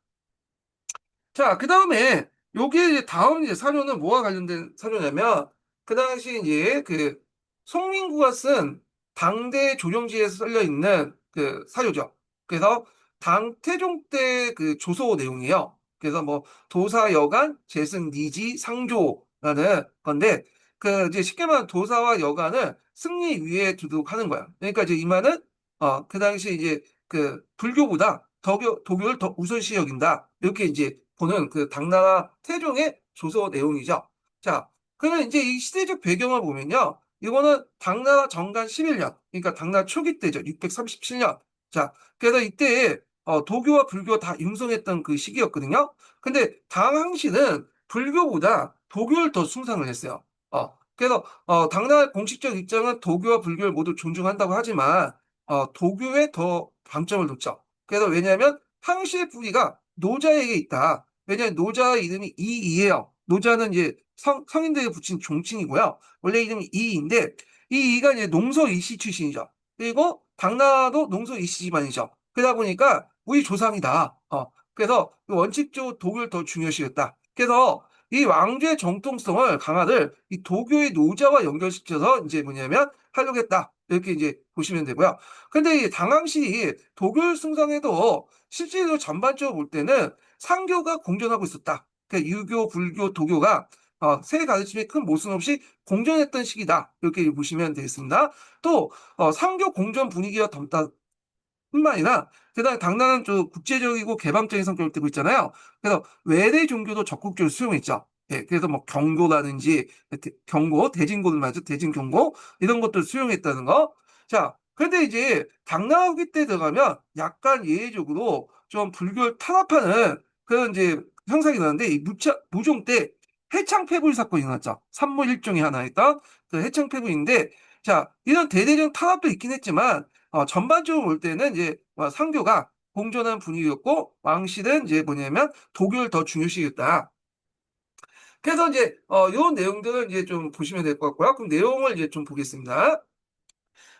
자, 그 다음에 요게 이제 다음 이제 사료는 뭐와 관련된 사료냐면 그 당시 이제 그 송민구가 쓴 당대 조정지에서 썰려 있는 그 사료죠. 그래서 당태종 때 그 조서 내용이에요. 그래서 뭐 도사 여간 재승 니지 상조라는 건데 그 이제 쉽게 말하면 도사와 여간을 승리 위에 두도록 하는 거야. 그러니까 이제 이 말은 그 당시 이제 그 불교보다 도교를 더 우선시 여긴다. 이렇게 이제 보는 그 당나라 태종의 조서 내용이죠. 자, 그러면 이제 이 시대적 배경을 보면요. 이거는 당나라 정간 11년, 그러니까 당나라 초기 때죠. 637년. 자, 그래서 이때 도교와 불교 다 융성했던 그 시기였거든요. 근데 당항시는 불교보다 도교를 더 숭상을 했어요. 그래서 당나라 공식적 입장은 도교와 불교를 모두 존중한다고 하지만 도교에 더 방점을 뒀죠. 그래서 왜냐하면 항시의 뿌리가 노자에게 있다. 왜냐하면 노자 이름이 이이예요. 노자는 이제 성인들에게 붙인 종칭이고요. 원래 이름이 이이인데 이 이가 이제 농서 이씨 출신이죠. 그리고 당나라도 농서 이씨 집안이죠. 그러다 보니까 우리 조상이다. 그래서 원칙적으로 도교를 더 중요시했다. 그래서 이 왕조의 정통성을 강화를 이 도교의 노자와 연결시켜서 이제 뭐냐면 하려고 했다. 이렇게 이제 보시면 되고요. 근데 이 당황시 도교를 숭상해도 실제로 전반적으로 볼 때는 상교가 공존하고 있었다. 그러니까 유교, 불교, 도교가 세 가르침에 큰 모순 없이 공존했던 시기다. 이렇게 보시면 되겠습니다. 또 상교 공존 분위기가 덤다 뿐만 아니라 게다가 당나라는 좀 국제적이고 개방적인 성격을 띠고 있잖아요. 그래서 외래 종교도 적극적으로 수용했죠. 예, 그래서 뭐 경고라든지 경고, 대진고를 말이죠. 대진경고 이런 것들 수용했다는 거. 자, 그런데 이제 당나라 후기 때 들어가면 약간 예외적으로 좀 불교를 탄압하는 그런 이제 형상이 나는데 이 무종 때 해창폐불 사건이 일어났죠. 산모 일종이 하나 있던 그 해창폐불인데 자, 이런 대대적 탄압도 있긴 했지만 전반적으로 볼 때는 이제 상교가 공존한 분위기였고 왕실은 이제 뭐냐면 독일을 더 중요시했다. 그래서 이제 요 내용들을 이제 좀 보시면 될 것 같고요. 그럼 내용을 이제 좀 보겠습니다.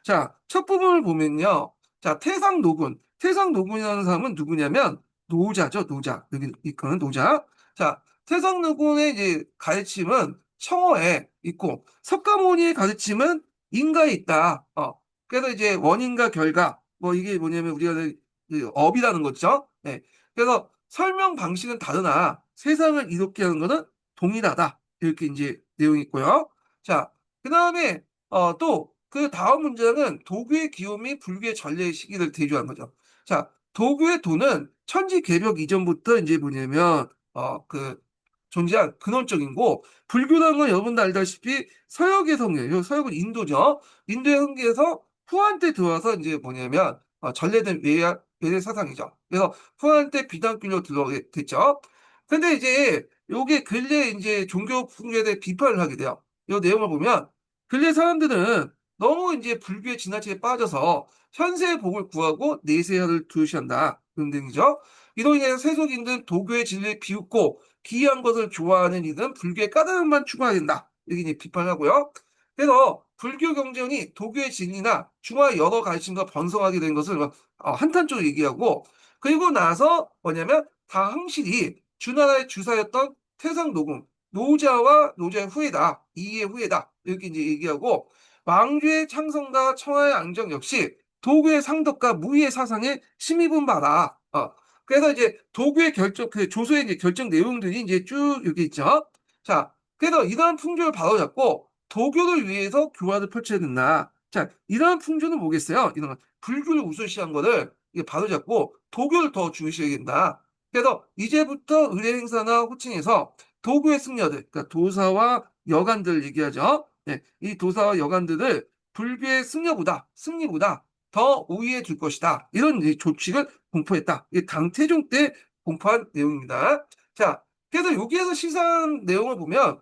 자, 첫 부분을 보면요. 자, 태상노군. 태상노군이라는 사람은 누구냐면 노자죠, 노자. 여기 이거는 노자. 자, 태상노군의 이제 가르침은 청어에 있고 석가모니의 가르침은 인가에 있다. 그래서 이제 원인과 결과 뭐 이게 뭐냐면 우리가 그 업이라는 거죠. 네. 그래서 설명 방식은 다르나 세상을 이롭게 하는 것은 동일하다. 이렇게 이제 내용이 있고요. 자, 그다음에 또 그 다음 문제는 도교의 기원이 불교의 전례의 시기를 대조한 거죠. 자, 도교의 도는 천지개벽 이전부터 이제 뭐냐면 그 존재한 근원적인고 불교라는 건 여러분도 알다시피 서역의 성이에요. 서역은 인도죠. 인도의 성계에서 후한 때 들어와서 이제 뭐냐면 전래된 외래 사상이죠. 그래서 후한 때 비단길로 들어오게 됐죠. 근데 이제 요게 근래 이제 종교 풍조에 대해 비판을 하게 돼요. 이 내용을 보면 근래 사람들은 너무 이제 불교에 지나치게 빠져서 현세의 복을 구하고 내세를 두시한다. 그런 등이죠. 이로 인해 세속인들은 도교의 진리를 비웃고 기이한 것을 좋아하는 이들은 불교의 까다로움만 추구해야 된다. 이렇게 이제 비판하고요. 그래서 불교 경전이 도교의 진리나 중화 여러 가르침과 번성하게 된 것을 한탄적으로 얘기하고 그리고 나서 뭐냐면 다항실이 주나라의 주사였던 태상노궁 노자와 노자의 후예다. 이의 후예다. 이렇게 이제 얘기하고 왕조의 창성과 청하의 앙정 역시 도교의 상덕과 무의의 사상에 심입은 바다. 그래서 이제 도교의 결정, 그 조서의 이제 결정 내용들이 이제 쭉 여기 있죠. 자, 그래서 이러한 풍조를 바로잡고 도교를 위해서 교화를 펼쳐야 된다. 자, 이러한 풍조는 뭐겠어요? 이런 불교를 우선시한 거를 이게 바로잡고 도교를 더 중시해야 된다. 그래서 이제부터 의례 행사나 호칭에서 도교의 승려들, 그러니까 도사와 여관들 얘기하죠. 네, 이 도사와 여관들을 불교의 승리보다 더 우위에 둘 것이다. 이런 이제 조치를 공포했다. 이게 당태종 때 공포한 내용입니다. 자, 그래서 여기에서 시사한 내용을 보면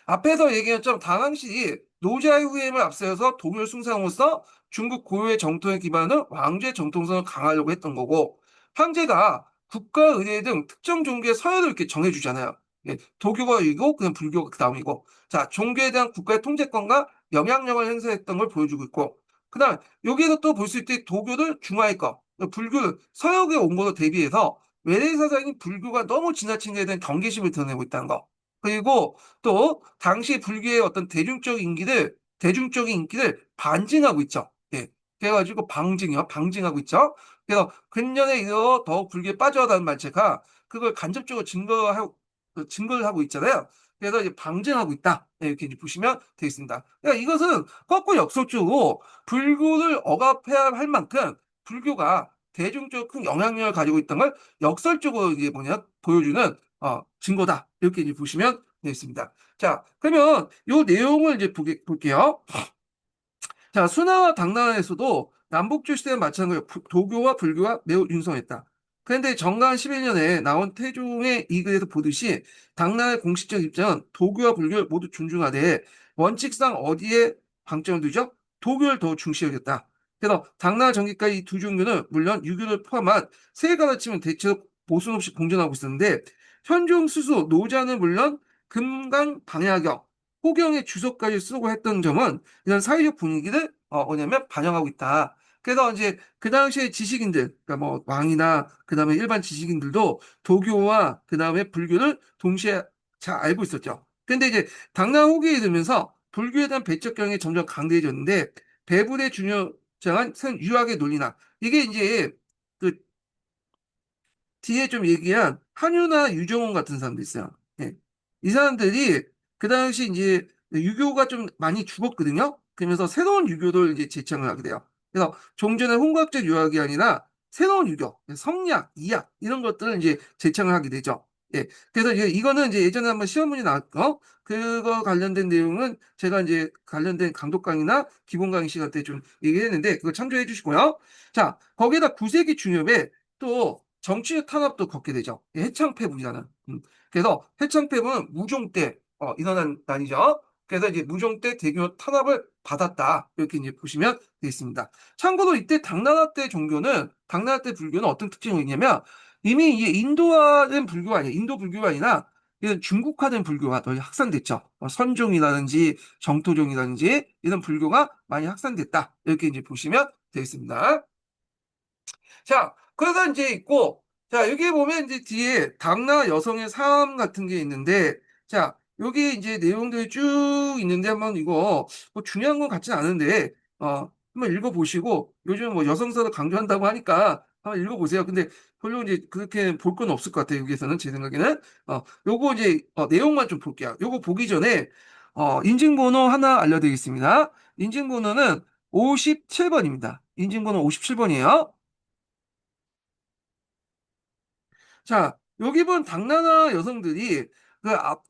앞에서 얘기한 점 당황시 노자의 후임을 앞세워서 동일 숭상으로서 중국 고유의 정통에 기반한 왕조의 정통성을 강화하려고 했던 거고 황제가 국가 의례 등 특정 종교의 서열을 이렇게 정해주잖아요. 예, 도교가 이고 그냥 불교가 그 다음이고 자 종교에 대한 국가의 통제권과 영향력을 행사했던 걸 보여주고 있고 그다음 여기에서 또 볼 수 있듯 도교를 중화했고 불교를 서역에 온 거로 대비해서 외래 사상인 불교가 너무 지나친 데에 대한 경계심을 드러내고 있다는 거. 그리고 또 당시 불교의 어떤 대중적인 인기를 반증하고 있죠. 예. 그래가지고 방증하고 있죠. 그래서 근년에 이어 더욱 불교에 빠져가다는 말체가 그걸 간접적으로 증거를 하고 있잖아요. 그래서 이제 방증하고 있다. 예, 이렇게 이제 보시면 되겠습니다. 그러니까 이것은 거꾸로 역설적으로 불교를 억압해야 할 만큼 불교가 대중적으로 큰 영향력을 가지고 있다는 걸 역설적으로 이제 뭐냐 보여주는 증거다. 이렇게 이제 보시면 되겠습니다. 자, 그러면 이 내용을 이제 볼게요. 자, 수나와 당나라에서도 남북조 시대는 마찬가지로 도교와 불교가 매우 융성했다. 그런데 정관 11년에 나온 태종의 이 글에서 보듯이 당나라의 공식적 입장은 도교와 불교를 모두 존중하되 원칙상 어디에 방점을 두죠? 도교를 더 중시하겠다. 그래서 당나라 전기까지 이 두 종교는 물론 유교를 포함한 세 가르침은 대체로 보수 없이 공존하고 있었는데 현종 스스로 노자는 물론 금강 방야경, 호경의 주석까지 쓰고 했던 점은 이런 사회적 분위기를 뭐냐면 반영하고 있다. 그래서 이제 그 당시에 지식인들, 그러니까 뭐 왕이나 그 다음에 일반 지식인들도 도교와 그 다음에 불교를 동시에 잘 알고 있었죠. 근데 이제 당나라 후기에 들면서 불교에 대한 배척 경향이 점점 강대해졌는데 배불의 중요장한 유학의 논리나 이게 이제 그 뒤에 좀 얘기한 한유나 유정원 같은 사람들 있어요. 예. 이 사람들이 그 당시 이제 유교가 좀 많이 죽었거든요. 그러면서 새로운 유교를 이제 제창을 하게 돼요. 그래서 종전의 혼밥적 유학이 아니라 새로운 유교, 성리학, 이학 이런 것들을 이제 제창을 하게 되죠. 예. 그래서 이제 이거는 이제 예전에 한번 시험 문제 나왔고 그거 관련된 내용은 제가 이제 관련된 강독 강의나 기본 강의 시간 때 좀 얘기했는데 그거 참조해 주시고요. 자, 거기에다 9세기 중엽에 또 정치 탄압도 겪게 되죠. 해창패분이라는. 그래서 해창패분은 무종 때 일어난 난이죠. 그래서 이제 무종 때 대규모 탄압을 받았다. 이렇게 이제 보시면 되겠습니다. 참고로 이때 당나라 때 종교는 당나라 때 불교는 어떤 특징이 있냐면 이미 이게 인도화된 불교가 아니에요. 인도 불교가 아니라 이런 중국화된 불교가 더 확산됐죠. 선종이라든지 정토종이라든지 이런 불교가 많이 확산됐다. 이렇게 이제 보시면 되겠습니다. 자, 그러다 이제 있고, 자, 여기 보면 이제 뒤에 당나라 여성의 삶 같은 게 있는데, 자, 여기 이제 내용들이 쭉 있는데 한번 이거 뭐 중요한 건 같진 않은데, 한번 읽어보시고, 요즘 뭐 여성사를 강조한다고 하니까 한번 읽어보세요. 근데 별로 이제 그렇게 볼 건 없을 것 같아요. 여기에서는 제 생각에는. 요거 이제 내용만 좀 볼게요. 요거 보기 전에, 인증번호 하나 알려드리겠습니다. 인증번호는 57번입니다. 인증번호 57번이에요. 자, 여기 본 당나라 여성들이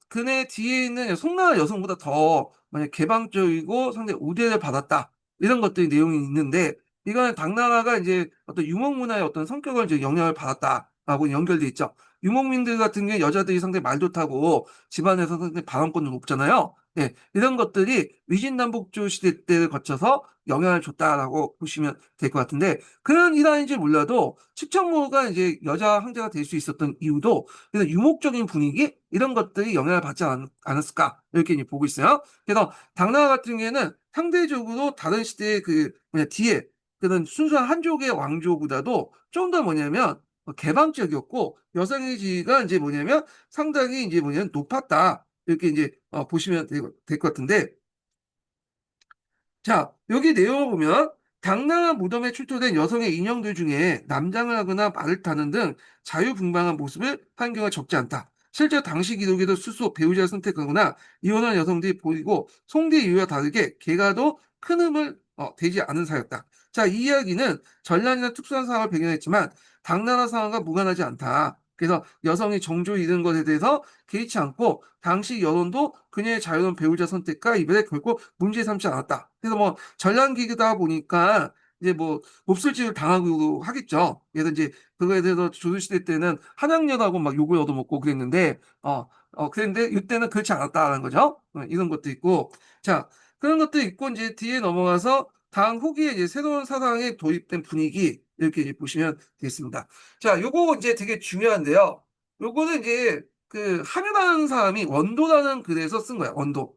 그네 뒤에 있는 송나라 여성보다 더 만약 개방적이고 상당히 우대를 받았다. 이런 것들이 내용이 있는데, 이거는 당나라가 이제 어떤 유목문화의 어떤 성격을 이제 영향을 받았다라고 연결돼 있죠. 유목민들 같은 경우 여자들이 상당히 말도 타고 집안에서 상당히 발언권도 높잖아요. 네, 이런 것들이 위진남북조 시대 때를 거쳐서 영향을 줬다라고 보시면 될 것 같은데, 그런 일환인지 몰라도 칙정무가 이제 여자 황제가 될 수 있었던 이유도 그래서 유목적인 분위기 이런 것들이 영향을 받지 않았을까 이렇게 이제 보고 있어요. 그래서 당나라 같은 경우에는 상대적으로 다른 시대의 그 뭐냐 뒤에 그런 순수한 한족의 왕조보다도 좀 더 뭐냐면 개방적이었고 여성의 지위가 이제 뭐냐면 상당히 이제 뭐냐면 높았다 이렇게 이제 보시면 될 것 같은데 자, 여기 내용을 보면 당나라 무덤에 출토된 여성의 인형들 중에 남장을 하거나 말을 타는 등 자유분방한 모습을 한 경우가 적지 않다. 실제 당시 기록에도 스스로 배우자를 선택하거나 이혼한 여성들이 보이고 송대 이유와 다르게 개가도 큰 힘을 되지 않은 사였다. 자, 이 이야기는 전란이나 특수한 상황을 배경했지만 당나라 상황과 무관하지 않다. 그래서 여성이 정조 잃은 것에 대해서 개의치 않고 당시 여론도 그녀의 자유로운 배우자 선택과 이별에 결코 문제 삼지 않았다. 그래서 뭐 전란기다 보니까 이제 뭐 몹쓸 짓을 당하고 하겠죠. 그래서 이제 그거에 대해서 조선시대 때는 한양여하고 막 욕을 얻어먹고 그랬는데 그랬는데 이때는 그렇지 않았다는 거죠. 이런 것도 있고 자 그런 것도 있고 이제 뒤에 넘어가서 당 후기에 이제 새로운 사상에 도입된 분위기 이렇게 이제 보시면 되겠습니다. 자, 요거 이제 되게 중요한데요. 요거는 이제 그 한유라는 사람이 원도라는 글에서 쓴 거야. 원도.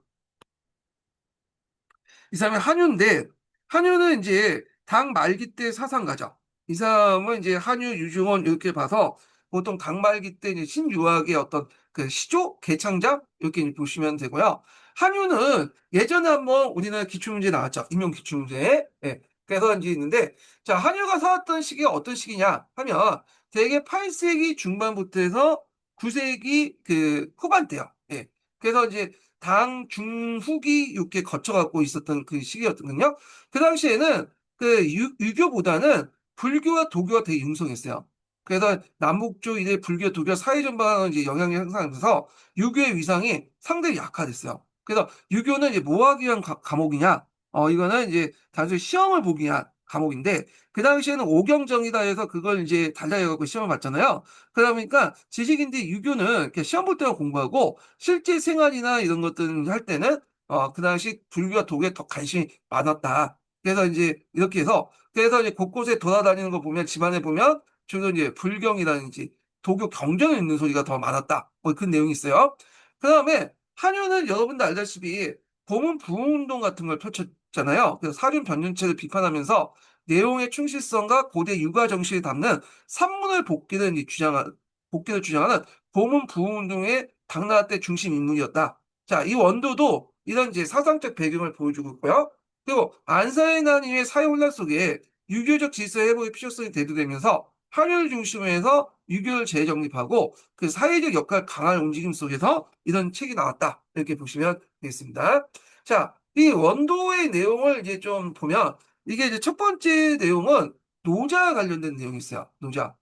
이 사람이 한유인데 한유는 이제 당 말기 때 사상가죠. 이 사람은 이제 한유, 유중원 이렇게 봐서 보통 당 말기 때 이제 신유학의 어떤 그 시조, 개창자 이렇게 이제 보시면 되고요. 한유는 예전에 한번 우리나라 기출문제 나왔죠. 임용 기출문제. 예. 그래서 이제 있는데 자 한유가 살았던 시기가 어떤 시기냐 하면 대개 8세기 중반부터 해서 9세기 그 후반대요. 예. 그래서 이제 당 중후기 이렇게 거쳐갖고 있었던 그 시기였거든요. 그 당시에는 그 유교보다는 불교와 도교가 되게 융성했어요. 그래서 남북조 이래 불교, 도교 사회 전반에 이제 영향이 형성하면서 유교의 위상이 상당히 약화됐어요. 그래서 유교는 이제 뭐 하기 위한 과목이냐? 이거는 이제 단순히 시험을 보기 위한 과목인데 그 당시에는 오경정이다 해서 그걸 이제 달달해갖고 시험을 봤잖아요. 그러다 보니까 지식인들이 유교는 이렇게 시험 볼 때만 공부하고 실제 생활이나 이런 것들 할 때는 그 당시 불교와 도교에 더 관심이 많았다. 그래서 이제 이렇게 해서 그래서 이제 곳곳에 돌아다니는 거 보면 집안에 보면 주로 이제 불경이라든지 도교 경전을 읽는 소리가 더 많았다. 뭐 그런 내용이 있어요. 그다음에 한유는 여러분도 알다시피 고문 부흥운동 같은 걸 펼쳤잖아요. 그래서 사륜 변년체를 비판하면서 내용의 충실성과 고대 육아 정신을 담는 산문을 복귀를 주장하는 고문 부흥운동의 당나라 때 중심 인물이었다. 자, 이 원도도 이런 이제 사상적 배경을 보여주고 있고요. 그리고 안사의 난 이후의 사회 혼란 속에 유교적 질서 회복의 필요성이 대두되면서 한율 중심으로 해서 유교를 재정립하고 그 사회적 역할 강한 움직임 속에서 이런 책이 나왔다. 이렇게 보시면 되겠습니다. 자, 이 원도의 내용을 이제 좀 보면 이게 이제 첫 번째 내용은 노자 관련된 내용이 있어요. 노자.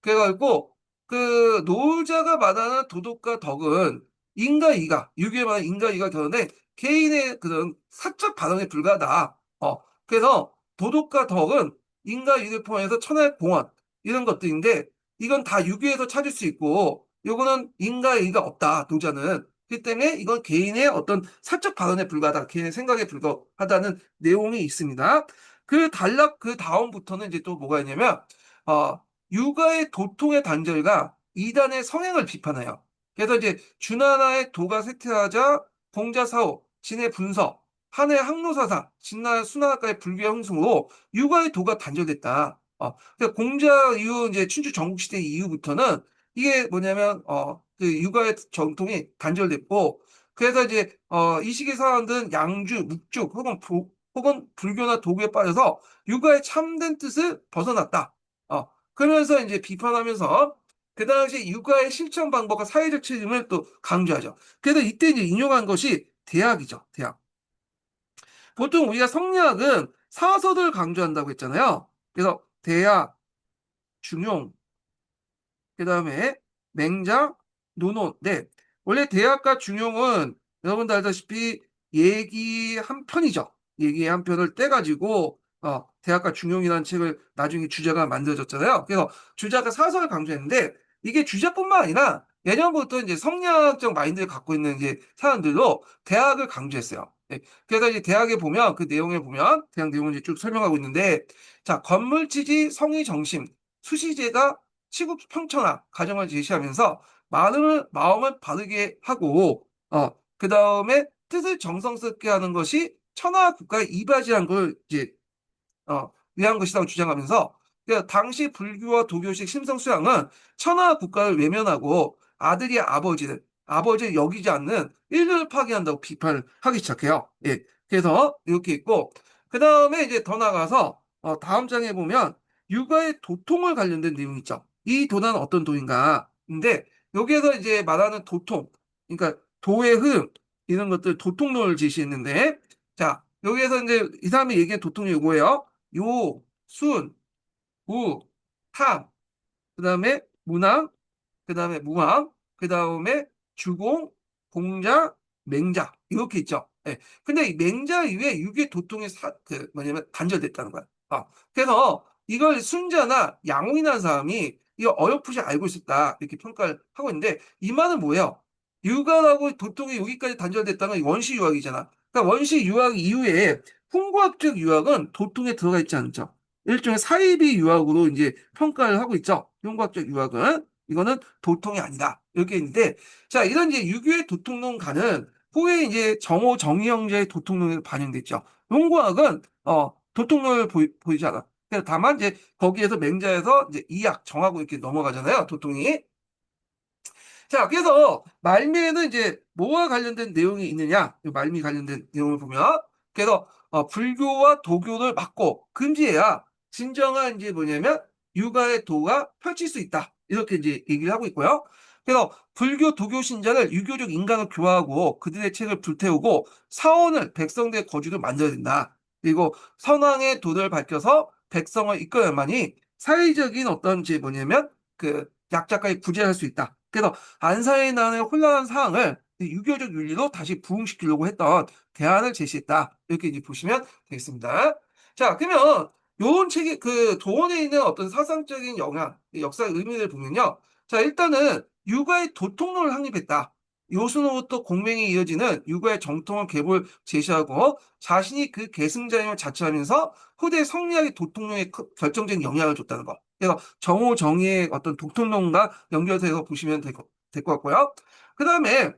그래가지고 그 노자가 말하는 도덕과 덕은 인과 이가, 유교에 말하는 인과 이가 되는데 개인의 그런 사적 발언에 불과하다. 그래서 도덕과 덕은 인과 유를 포함해서 천하의 공원 이런 것들인데 이건 다 유교에서 찾을 수 있고 요거는 인과 이가 없다. 노자는. 그렇기 때문에 이건 개인의 어떤 사적 발언에 불과하다. 개인의 생각에 불과하다는 내용이 있습니다. 그 다음부터는 이제 또 뭐가 있냐면 어, 육아의 도통의 단절과 이단의 성행을 비판해요. 그래서 이제 준하나의 도가 쇠퇴하자 공자사호, 진의 분서, 한의 항로사상, 진나의 수나가의 불교의 흥승으로 육아의 도가 단절됐다. 그러니까 공자 이후 이제 춘추 전국시대 이후부터는 이게 뭐냐면 그 육아의 전통이 단절됐고 그래서 이제 이 시기 사람들은 양주, 묵주 혹은 불교나 도교에 빠져서 육아의 참된 뜻을 벗어났다. 그러면서 이제 비판하면서 그 당시 육아의 실천 방법과 사회적 책임을 또 강조하죠. 그래서 이때 이제 인용한 것이 대학이죠. 대학. 보통 우리가 성리학은 사서를 강조한다고 했잖아요. 그래서 대학, 중용, 그 다음에 맹자, 논어. 네. 원래 대학과 중용은 여러분도 알다시피 얘기 한 편이죠. 얘기 한 편을 떼가지고 대학과 중용이라는 책을 나중에 주자가 만들어졌잖아요. 그래서 주자가 사설을 강조했는데 이게 주자뿐만 아니라 예전부터 이제 성리학적 마인드를 갖고 있는 이제 사람들도 대학을 강조했어요. 네. 그래서 이제 대학에 보면 그 내용에 보면 대학 내용을 이제 쭉 설명하고 있는데 자 건물지지 성의 정심 수시제가 치국 평천화 가정을 제시하면서 마음을 바르게 하고 그 다음에 뜻을 정성스럽게 하는 것이 천하 국가의 이바지한 걸 이제 위한 것이라고 주장하면서 그 당시 불교와 도교식 심성수양은 천하 국가를 외면하고 아버지를 여기지 않는 인류를 파괴한다고 비판을 하기 시작해요. 예. 그래서 이렇게 있고 그 다음에 이제 더 나가서 다음 장에 보면 육아의 도통을 관련된 내용이 있죠. 이 도는 어떤 도인가? 근데 여기에서 이제 말하는 도통, 그러니까 도의 흐름 이런 것들 도통론을 제시했는데 자 여기에서 이제 이 사람이 얘기한 도통이 이거예요. 요, 순, 우, 탐, 그 다음에 문왕, 그 다음에 무왕, 그 다음에 주공, 공자, 맹자 이렇게 있죠. 예. 근데 이 맹자 이후에 육의 도통이 뭐냐면 단절됐다는 거야. 그래서 이걸 순자나 양홍이라는 사람이 이거 어렴풋이 알고 있었다 이렇게 평가를 하고 있는데 이 말은 뭐예요? 육아라고 도통이 여기까지 단절됐다는 건 원시 유학이잖아. 그러니까 원시 유학 이후에 풍과학적 유학은 도통에 들어가 있지 않죠. 일종의 사이비 유학으로 이제 평가를 하고 있죠. 형과학적 유학은. 이거는 도통이 아니다. 이렇게 있는데, 자, 이런 이제 유교의 도통론가는 후에 이제 정호 정의형제의 도통론에 반영됐죠. 용과학은, 도통론을 보이지 않아. 그래서 다만 이제 거기에서 맹자에서 이제 이학, 정하고 이렇게 넘어가잖아요. 도통이. 자, 그래서 말미에는 이제 뭐와 관련된 내용이 있느냐? 말미 관련된 내용을 보면, 그래서 불교와 도교를 막고 금지해야 진정한 이제 뭐냐면 육아의 도가 펼칠 수 있다. 이렇게 이제 얘기를 하고 있고요. 그래서 불교, 도교 신자를 유교적 인간을 교화하고 그들의 책을 불태우고 사원을 백성들의 거주를 만들어야 된다. 그리고 선왕의 도를 밝혀서 백성을 이끌어야만이 사회적인 어떤 이제 뭐냐면 그 약자까지 구제할 수 있다. 그래서 안사에 나는 혼란한 사항을 유교적 윤리로 다시 부흥시키려고 했던 대안을 제시했다. 이렇게 이제 보시면 되겠습니다. 자, 그러면 요런 책이 그 도원에 있는 어떤 사상적인 영향, 역사의 의미를 보면요. 자, 일단은 육아의 도통론을 확립했다. 요순으로부터 공명이 이어지는 육아의 정통한 계보를 제시하고 자신이 그 계승자임을 자처하면서 후대 성리학의 도통론에 결정적인 영향을 줬다는 것. 그래서 정오 정의의 어떤 도통론과 연결해서 보시면 될 것 같고요. 그 다음에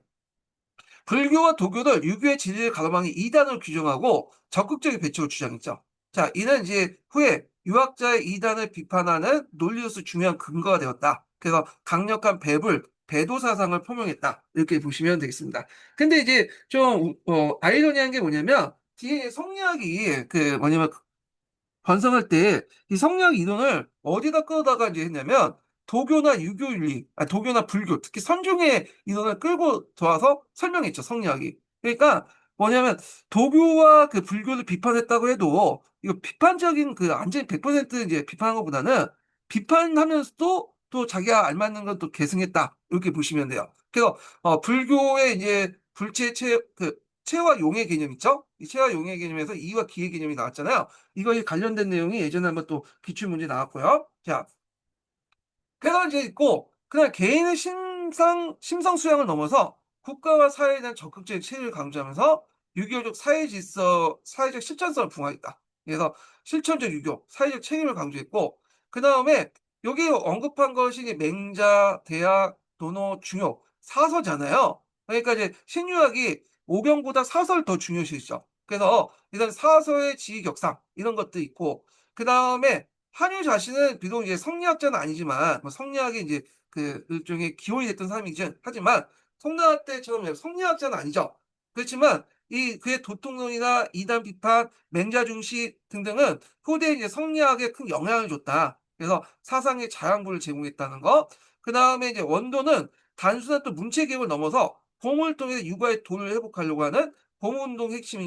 불교와 도교를 유교의 진리를 가로막는 이단으로 규정하고 적극적인 배척을 주장했죠. 자, 이는 이제 후에 유학자의 이단을 비판하는 논리로서 중요한 근거가 되었다. 그래서 강력한 배도 사상을 표명했다. 이렇게 보시면 되겠습니다. 근데 이제 좀 아이러니한 게 뭐냐면 뒤에 성리학이 그 뭐냐면 번성할 때 이 성리학 이론을 어디다 끌어다가 이제 했냐면 도교나 유교윤리, 도교나 불교, 특히 선종의 인원을 끌고 들어와서 설명했죠, 성리학이. 그러니까 뭐냐면 도교와 그 불교를 비판했다고 해도 이거 비판적인 그 완전히 100% 이제 비판한 것보다는 비판하면서도 또 자기가 알맞는 건 또 계승했다. 이렇게 보시면 돼요. 그래서 불교의 이제 체와 용의 개념 있죠? 이 체와 용의 개념에서 이와 기의 개념이 나왔잖아요. 이거에 관련된 내용이 예전에 한번 또 기출문제 나왔고요. 자, 그래서 이제 있고, 그다음 개인의 심성 수양을 넘어서 국가와 사회에 대한 적극적인 체계를 강조하면서 유교적 사회적 실천성을 부각했다. 그래서 실천적 유교, 사회적 책임을 강조했고, 그 다음에 여기 언급한 것이 이제 맹자, 대학, 도노, 중요, 사서잖아요. 그러니까 이제 신유학이 오경보다 사서를 더 중요시했죠. 그래서 일단 사서의 지위격상 이런 것도 있고, 그 다음에 한유 자신은 비록 이제 성리학자는 아니지만 뭐 성리학의 이제 그 일종의 기원이 됐던 사람이지 하지만 송나라 때처럼 성리학자는 아니죠. 그렇지만 이 그의 도통론이나 이단 비판, 맹자 중시 등등은 후대에 이제 성리학에 큰 영향을 줬다. 그래서 사상의 자양분을 제공했다는 거. 그 다음에 이제 원도는 단순한 또 문체 개혁을 넘어서 공을 통해 육아의 도를 회복하려고 하는 공운동 핵심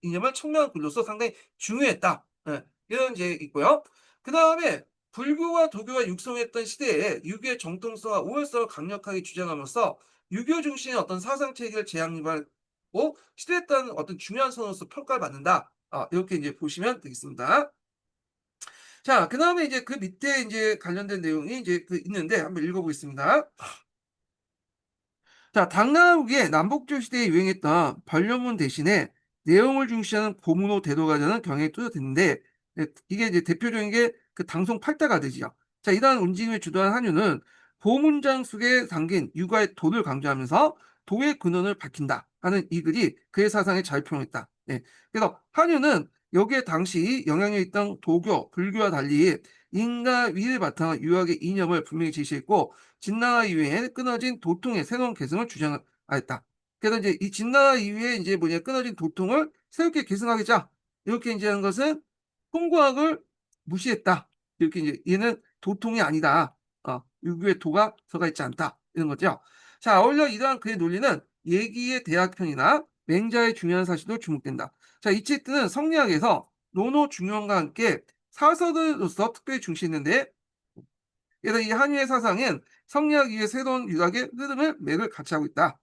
이념을 청명한 글로서 상당히 중요했다. 예, 이런 이제 있고요. 그 다음에 불교와 도교가 육성했던 시대에 유교의 정통성과 우월성을 강력하게 주장함으로써 유교 중심의 어떤 사상 체계를 재확립하고 시대에 따른 어떤 중요한 선으로서 평가를 받는다. 이렇게 이제 보시면 되겠습니다. 자, 그 다음에 이제 그 밑에 이제 관련된 내용이 이제 그 있는데 한번 읽어보겠습니다. 자, 당나라 후기에 남북조 시대에 유행했던 반려문 대신에 내용을 중시하는 고문호 대도가자는 경향이 뚜렷했는데 이게 이제 대표적인 게 그 당송 팔다가되지요. 자, 이러한 움직임을 주도한 한유는 보문장 속에 담긴 육아의 도를 강조하면서 도의 근원을 밝힌다 하는 이 글이 그의 사상에 잘 표현했다. 네. 그래서 한유는 여기에 당시 영향력 있던 도교, 불교와 달리 인과 위를 바탕한 유학의 이념을 분명히 제시했고 진나라 이후에 끊어진 도통의 새로운 계승을 주장하였다. 그래서 이제 이 진나라 이후에 이제 뭐냐 끊어진 도통을 새롭게 계승하겠자 이렇게 이제 한 것은 통고학을 무시했다. 이렇게 이제 얘는 도통이 아니다. 유교의 도가 들어가 있지 않다. 이런 거죠. 자, 어울려 이러한 그의 논리는 예기의 대학편이나 맹자의 중요한 사실도 주목된다. 자, 이 책들은 성리학에서 논어 중용과 함께 사서들로서 특별히 중시했는데 그래서 이 한유의 사상은 성리학 이후의 새로운 유학의 흐름을 맥을 같이 하고 있다.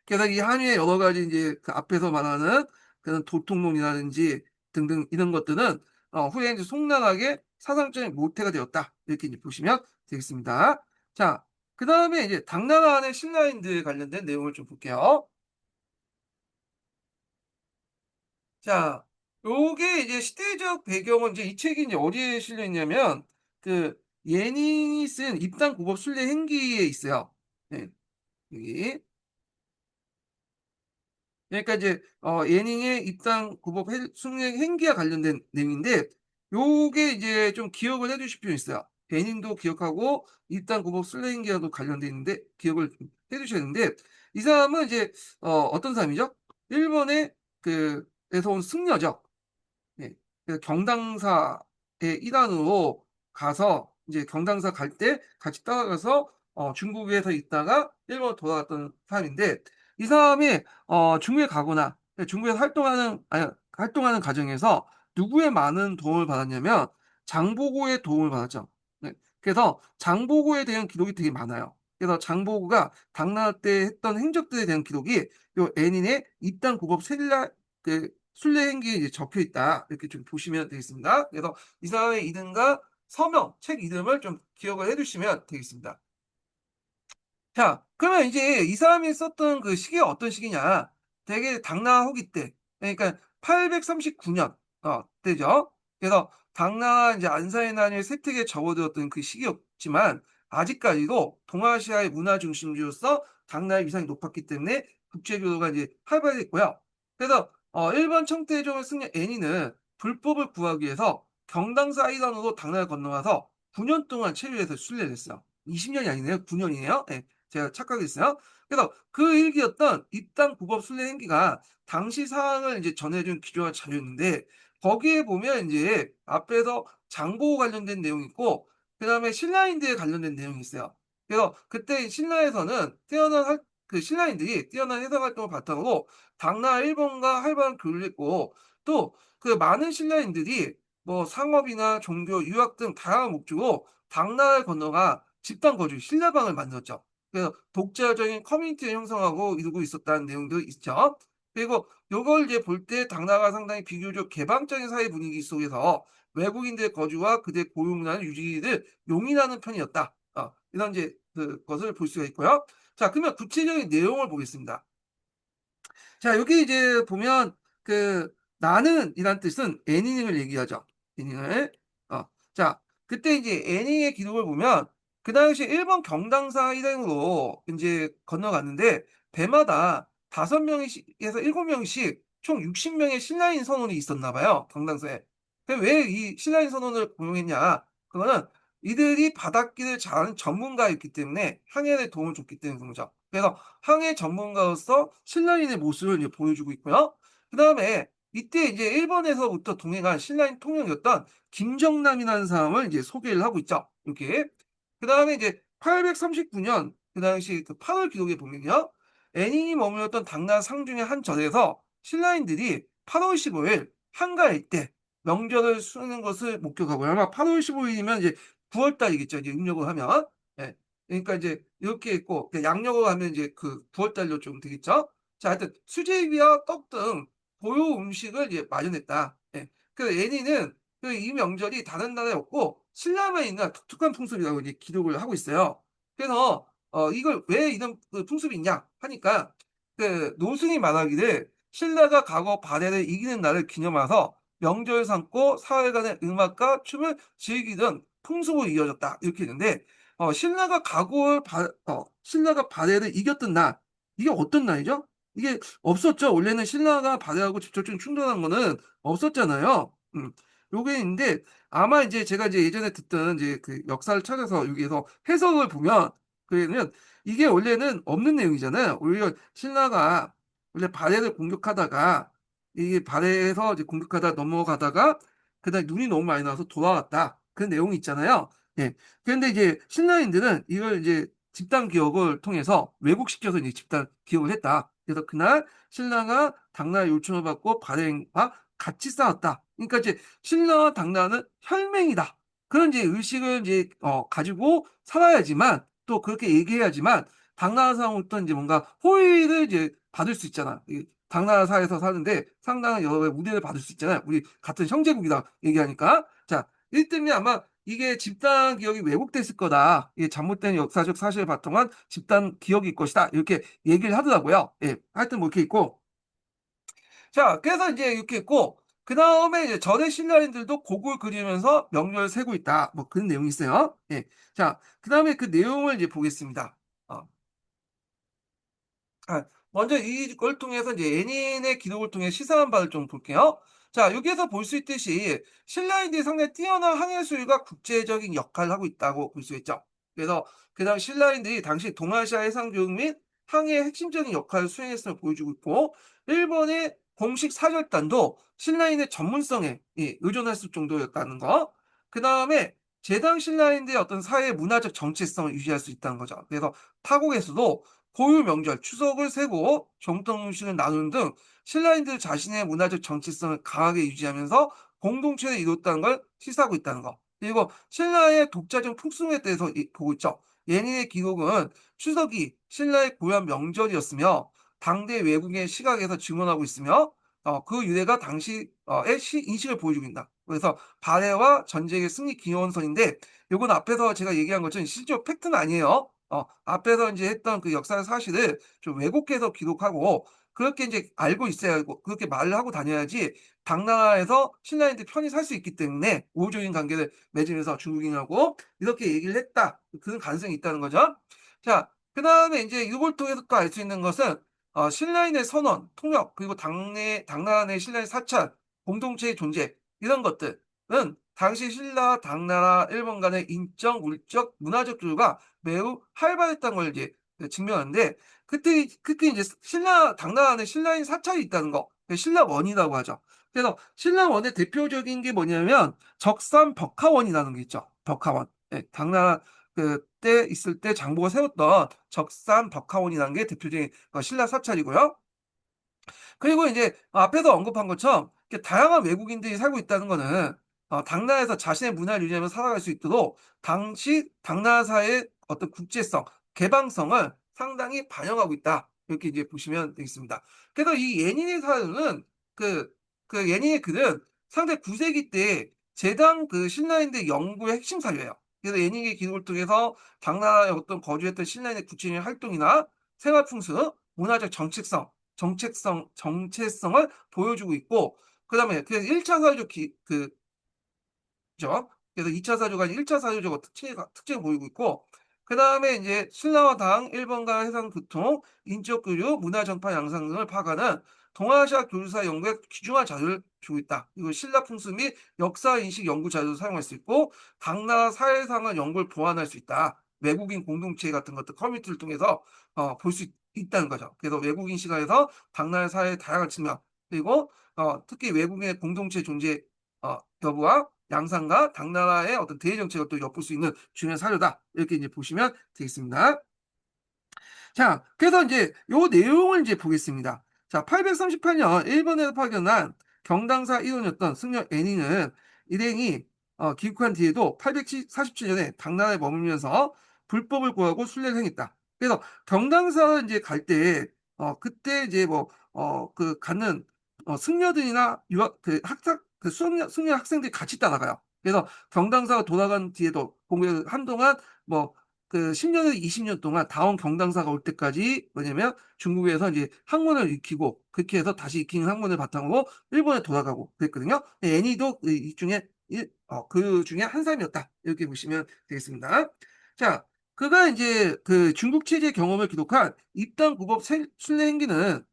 그래서 이 한유의 여러 가지 이제 그 앞에서 말하는 그런 도통론이라든지 등등 이런 것들은 후에 이제 송나라의 사상적인 모태가 되었다. 이렇게 이제 보시면 되겠습니다. 자, 그 다음에 이제 당나라 안의 신라인들 관련된 내용을 좀 볼게요. 자, 요게 이제 시대적 배경은 이제 이 책이 이제 어디에 실려 있냐면 그 예닌이 쓴 입당 고법 순례 행기에 있어요. 네, 여기. 그러니까 이제 예닝의 입당 고법 순례 행기와 관련된 내용인데 요게 이제 좀 기억을 해두실 필요 있어요. 예닝도 기억하고 입당 고법 순례 행기와도 관련돼 있는데 기억을 해두셔야 되는데 이 사람은 이제 어떤 사람이죠? 일본의 에서 온 승려죠. 네. 그래서 경당사의 일환으로 가서 이제 경당사 갈 때 같이 따라가서 중국에서 있다가 일본으로 돌아갔던 사람인데 이 사람이 중국에 가거나 중국에서 활동하는 과정에서 누구의 많은 도움을 받았냐면 장보고의 도움을 받았죠. 네. 그래서 장보고에 대한 기록이 되게 많아요. 그래서 장보고가 당나라 때 했던 행적들에 대한 기록이 요 애닌의 입당 고법 순례행기에 이제 적혀 있다. 이렇게 좀 보시면 되겠습니다. 그래서 이 사람의 이름과 서명, 책 이름을 좀 기억을 해두시면 되겠습니다. 자, 그러면 이제 이 사람이 썼던 그 시기가 어떤 시기냐? 대개 당나라 후기 때, 그러니까 839년 때죠. 그래서 당나라 이제 안사의 난의 세특에 접어들었던 그 시기였지만 아직까지도 동아시아의 문화 중심지로서 당나라의 위상이 높았기 때문에 국제교류가 이제 활발했고요. 그래서 일본 청태조의 승려 애니는 불법을 구하기 위해서 경당사 아이란으로 당나라를 건너가서 9년 동안 체류해서 순례를 했어요. 20년이 아니네요. 9년이네요. 제가 착각했어요. 그래서 그 일기였던 입당 부법 순례 행기가 당시 상황을 이제 전해준 기조한 자료였는데 거기에 보면 이제 앞에서 장보 관련된 내용이 있고 그다음에 신라인들에 관련된 내용이 있어요. 그래서 그때 신라에서는 그 신라인들이 뛰어난 해상 활동을 바탕으로 당나라 일본과 활발한 교류를 했고 또 그 많은 신라인들이 뭐 상업이나 종교, 유학 등 다양한 목적으로 당나라를 건너가 집단 거주, 신라방을 만들었죠. 그래서 독자적인 커뮤니티를 형성하고 이루고 있었다는 내용도 있죠. 그리고 요걸 이제 볼 때 당나라가 상당히 비교적 개방적인 사회 분위기 속에서 외국인들의 거주와 그들의 고유 문화를 유지를 용인하는 편이었다. 이런 이제 그것을 볼 수가 있고요. 자, 그러면 구체적인 내용을 보겠습니다. 자, 여기 이제 보면 그 나는이란 뜻은 애니닝을 얘기하죠. 애니닝을. 자, 그때 이제 애니의 기록을 보면 그 당시 일본 경당사 일행으로 이제 건너갔는데 배마다 5명에서 7명씩 총 60명의 신라인 선원이 있었나 봐요. 경당사에. 왜 이 신라인 선원을 고용했냐? 그거는 이들이 바닷길을 잘 아는 전문가였기 때문에 항해에 도움을 줬기 때문인 거죠. 그래서 항해 전문가로서 신라인의 모습을 이제 보여주고 있고요. 그다음에 이때 이제 일본에서부터 동행한 신라인 통역이었던 김정남이라는 사람을 이제 소개를 하고 있죠. 이렇게. 그다음에 이제 839년 그 당시 그 8월 기록에 보면요. 애닌이 머물렀던 당나라 상중의 한 절에서 신라인들이 8월 15일 한가할 때 명절을 쓰는 것을 목격하고요. 아마 8월 15일이면 이제 9월 달이겠죠. 이제 음력으로 하면. 예. 그러니까 이제 이렇게 있고 양력으로 하면 이제 그 9월 달로 좀 되겠죠. 자, 하여튼 수제비와 떡 등 보요 음식을 이제 마련했다. 예. 그 애니는 그 이 명절이 다른 나라에 없고 신라만 있는 독특한 풍습이라고 이제 기록을 하고 있어요. 그래서 이걸 왜 이런 그 풍습이 있냐 하니까 그 노승이 말하기를 신라가 과거 발해를 이기는 날을 기념해서 명절 삼고 사회 간의 음악과 춤을 즐기던 풍습으로 이어졌다. 이렇게 있는데 신라가 발해를 이겼던 날 이게 어떤 날이죠? 이게 없었죠. 원래는 신라가 발해하고 직접적인 충돌한 거는 없었잖아요. 요게 있는데 아마 이제 제가 이제 예전에 듣던 이제 그 역사를 찾아서 여기에서 해석을 보면 그러면 이게 원래는 없는 내용이잖아요. 오히려 신라가 원래 발해를 공격하다가 이게 발해에서 이제 공격하다 넘어가다가 그다음에 눈이 너무 많이 나와서 돌아왔다. 그런 내용이 있잖아요. 예. 그런데 이제 신라인들은 이걸 이제 집단 기억을 통해서 왜곡시켜서 이제 집단 기억을 했다. 그래서 그날 신라가 당나라 요청을 받고 발해와 같이 싸웠다. 그러니까 이제 신라와 당나라는 혈맹이다. 그런 이제 의식을 이제 가지고 살아야지만 또 그렇게 얘기해야지만 당나라 사람으로부터 이제 뭔가 호의를 이제 받을 수 있잖아. 당나라 사에서 사는데 상당한 여러 우대를 받을 수 있잖아요. 우리 같은 형제국이다 얘기하니까. 자, 이 때문에 아마 이게 집단 기억이 왜곡됐을 거다. 이게 잘못된 역사적 사실을 바탕한 집단 기억일 것이다. 이렇게 얘기를 하더라고요. 예, 하여튼 뭐 이렇게 있고. 자, 그래서 이제 이렇게 있고, 그 다음에 이제 절의 신라인들도 곡을 그리면서 명절을 세고 있다. 뭐 그런 내용이 있어요. 예. 자, 그 다음에 그 내용을 이제 보겠습니다. 어. 먼저 이걸 통해서 이제 애닌의 기록을 통해 시사한 바를 좀 볼게요. 자, 여기에서 볼 수 있듯이 신라인들이 상당히 뛰어난 항해 수요가 국제적인 역할을 하고 있다고 볼 수 있죠. 그래서 그다음 신라인들이 당시 동아시아 해상 교육 및 항해의 핵심적인 역할을 수행했음을 보여주고 있고 일본의 공식 사절단도 신라인의 전문성에 의존할 수 정도였다는 거. 그다음에 제당 신라인들의 어떤 사회 문화적 정체성을 유지할 수 있다는 거죠. 그래서 타국에서도 고유 명절, 추석을 세고 정통 음식을 나누는 등 신라인들 자신의 문화적 정체성을 강하게 유지하면서 공동체를 이뤘다는 걸 시사하고 있다는 거. 그리고 신라의 독자적 풍습에 대해서 보고 있죠. 예닌의 기록은 추석이 신라의 고유한 명절이었으며 당대 외국의 시각에서 증언하고 있으며 그 유래가 당시의 인식을 보여주고 있다. 그래서 발해와 전쟁의 승리 기원선인데 이건 앞에서 제가 얘기한 것처럼 실제 팩트는 아니에요. 앞에서 이제 했던 그 역사 사실을 좀 왜곡해서 기록하고 그렇게 이제 알고 있어야 하고 그렇게 말을 하고 다녀야지 당나라에서 신라인들이 편히 살 수 있기 때문에 우호적인 관계를 맺으면서 중국인하고 이렇게 얘기를 했다. 그런 가능성이 있다는 거죠. 자, 그다음에 이제 이걸 통해서 또 알 수 있는 것은 신라인의 선언, 통역, 그리고 당나라 내 신라의 사찰, 공동체의 존재 이런 것들은 당시 신라, 당나라, 일본 간의 인적, 물적, 문화적 교류가 매우 활발했다는 걸 이제 증명하는데 그때 이제 당나라 안에 신라인 사찰이 있다는 거, 신라원이라고 하죠. 그래서 신라원의 대표적인 게 뭐냐면 적산 벽화원이라는 게 있죠. 벽화원. 예, 당나라 그때 있을 때 장보가 세웠던 적산 덕하원이라는 게 대표적인 신라 사찰이고요. 그리고 이제 앞에서 언급한 것처럼 이렇게 다양한 외국인들이 살고 있다는 거는 당나라에서 자신의 문화를 유지하며 살아갈 수 있도록 당시 당나라 사회의 어떤 국제성, 개방성을 상당히 반영하고 있다. 이렇게 이제 보시면 되겠습니다. 그래서 이 예닌의 사료는 그, 그 예닌의 글은 상대 9세기 때 제당 신라인대 연구의 핵심 사료예요. 그래서 예닌의 기록을 통해서 당나라에 어떤 거주했던 신라인의 구체적인 활동이나 생활 풍습, 문화적 정체성을 보여주고 있고, 그다음에 그래서 1차 사회적 죠. 그래서 2차 사조가 1차 사조적 특징을 보이고 있고, 그 다음에 이제 신라와 당, 일본과 해상 교통, 인적 교류, 문화 전파 양상 등을 파악하는 동아시아 교류사 연구에 귀중한 자료를 주고 있다. 그리고 신라 풍습 및 역사 인식 연구 자료도 사용할 수 있고, 당나라 사회상을 연구를 보완할 수 있다. 외국인 공동체 같은 것들 커뮤니티를 통해서 볼 수 있다는 거죠. 그래서 외국인 시각에서 당나라 사회의 다양한 측면, 그리고 특히 외국인의 공동체 존재 여부와 양상과 당나라의 어떤 대외 정책을 또 엿볼 수 있는 중요한 사료다. 이렇게 이제 보시면 되겠습니다. 자, 그래서 이제 요 내용을 이제 보겠습니다. 자, 838년 일본에서 파견한 경당사 일원이었던 승려 애니는 일행이 귀국한 뒤에도 847년에 당나라에 머물면서 불법을 고하고 순례를 행했다. 그래서 경당사 이제 갈 때, 그때 이제 갖는 승려들이나 유학, 승려 학생들이 같이 따라가요. 그래서 경당사가 돌아간 뒤에도 공부 한동안 뭐 10년에서 20년 동안 다음 경당사가 올 때까지 뭐냐면 중국에서 이제 학문을 익히고 그렇게 해서 다시 익힌 학문을 바탕으로 일본에 돌아가고 그랬거든요. 애니도 이 중에 그 중에 한 사람이었다. 이렇게 보시면 되겠습니다. 자, 그가 이제 중국 체제 경험을 기록한 입당 구법 순례 행기는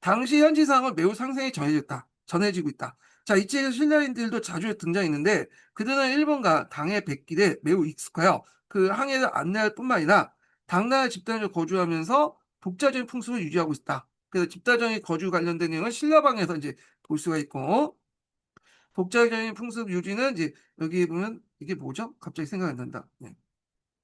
당시 현지 상황을 매우 상세히 전해지고 있다. 자, 이 책에서 신라인들도 자주 등장했는데 그들은 일본과 당의 백길에 매우 익숙하여 그 항해를 안내할 뿐만 아니라 당나라 집단을 거주하면서 독자적인 풍습을 유지하고 있다. 그래서 집단적인 거주 관련된 내용은 신라방에서 이제 볼 수가 있고 독자적인 풍습 유지는 이제 여기 보면 이게 뭐죠? 갑자기 생각이 안 난다. 네.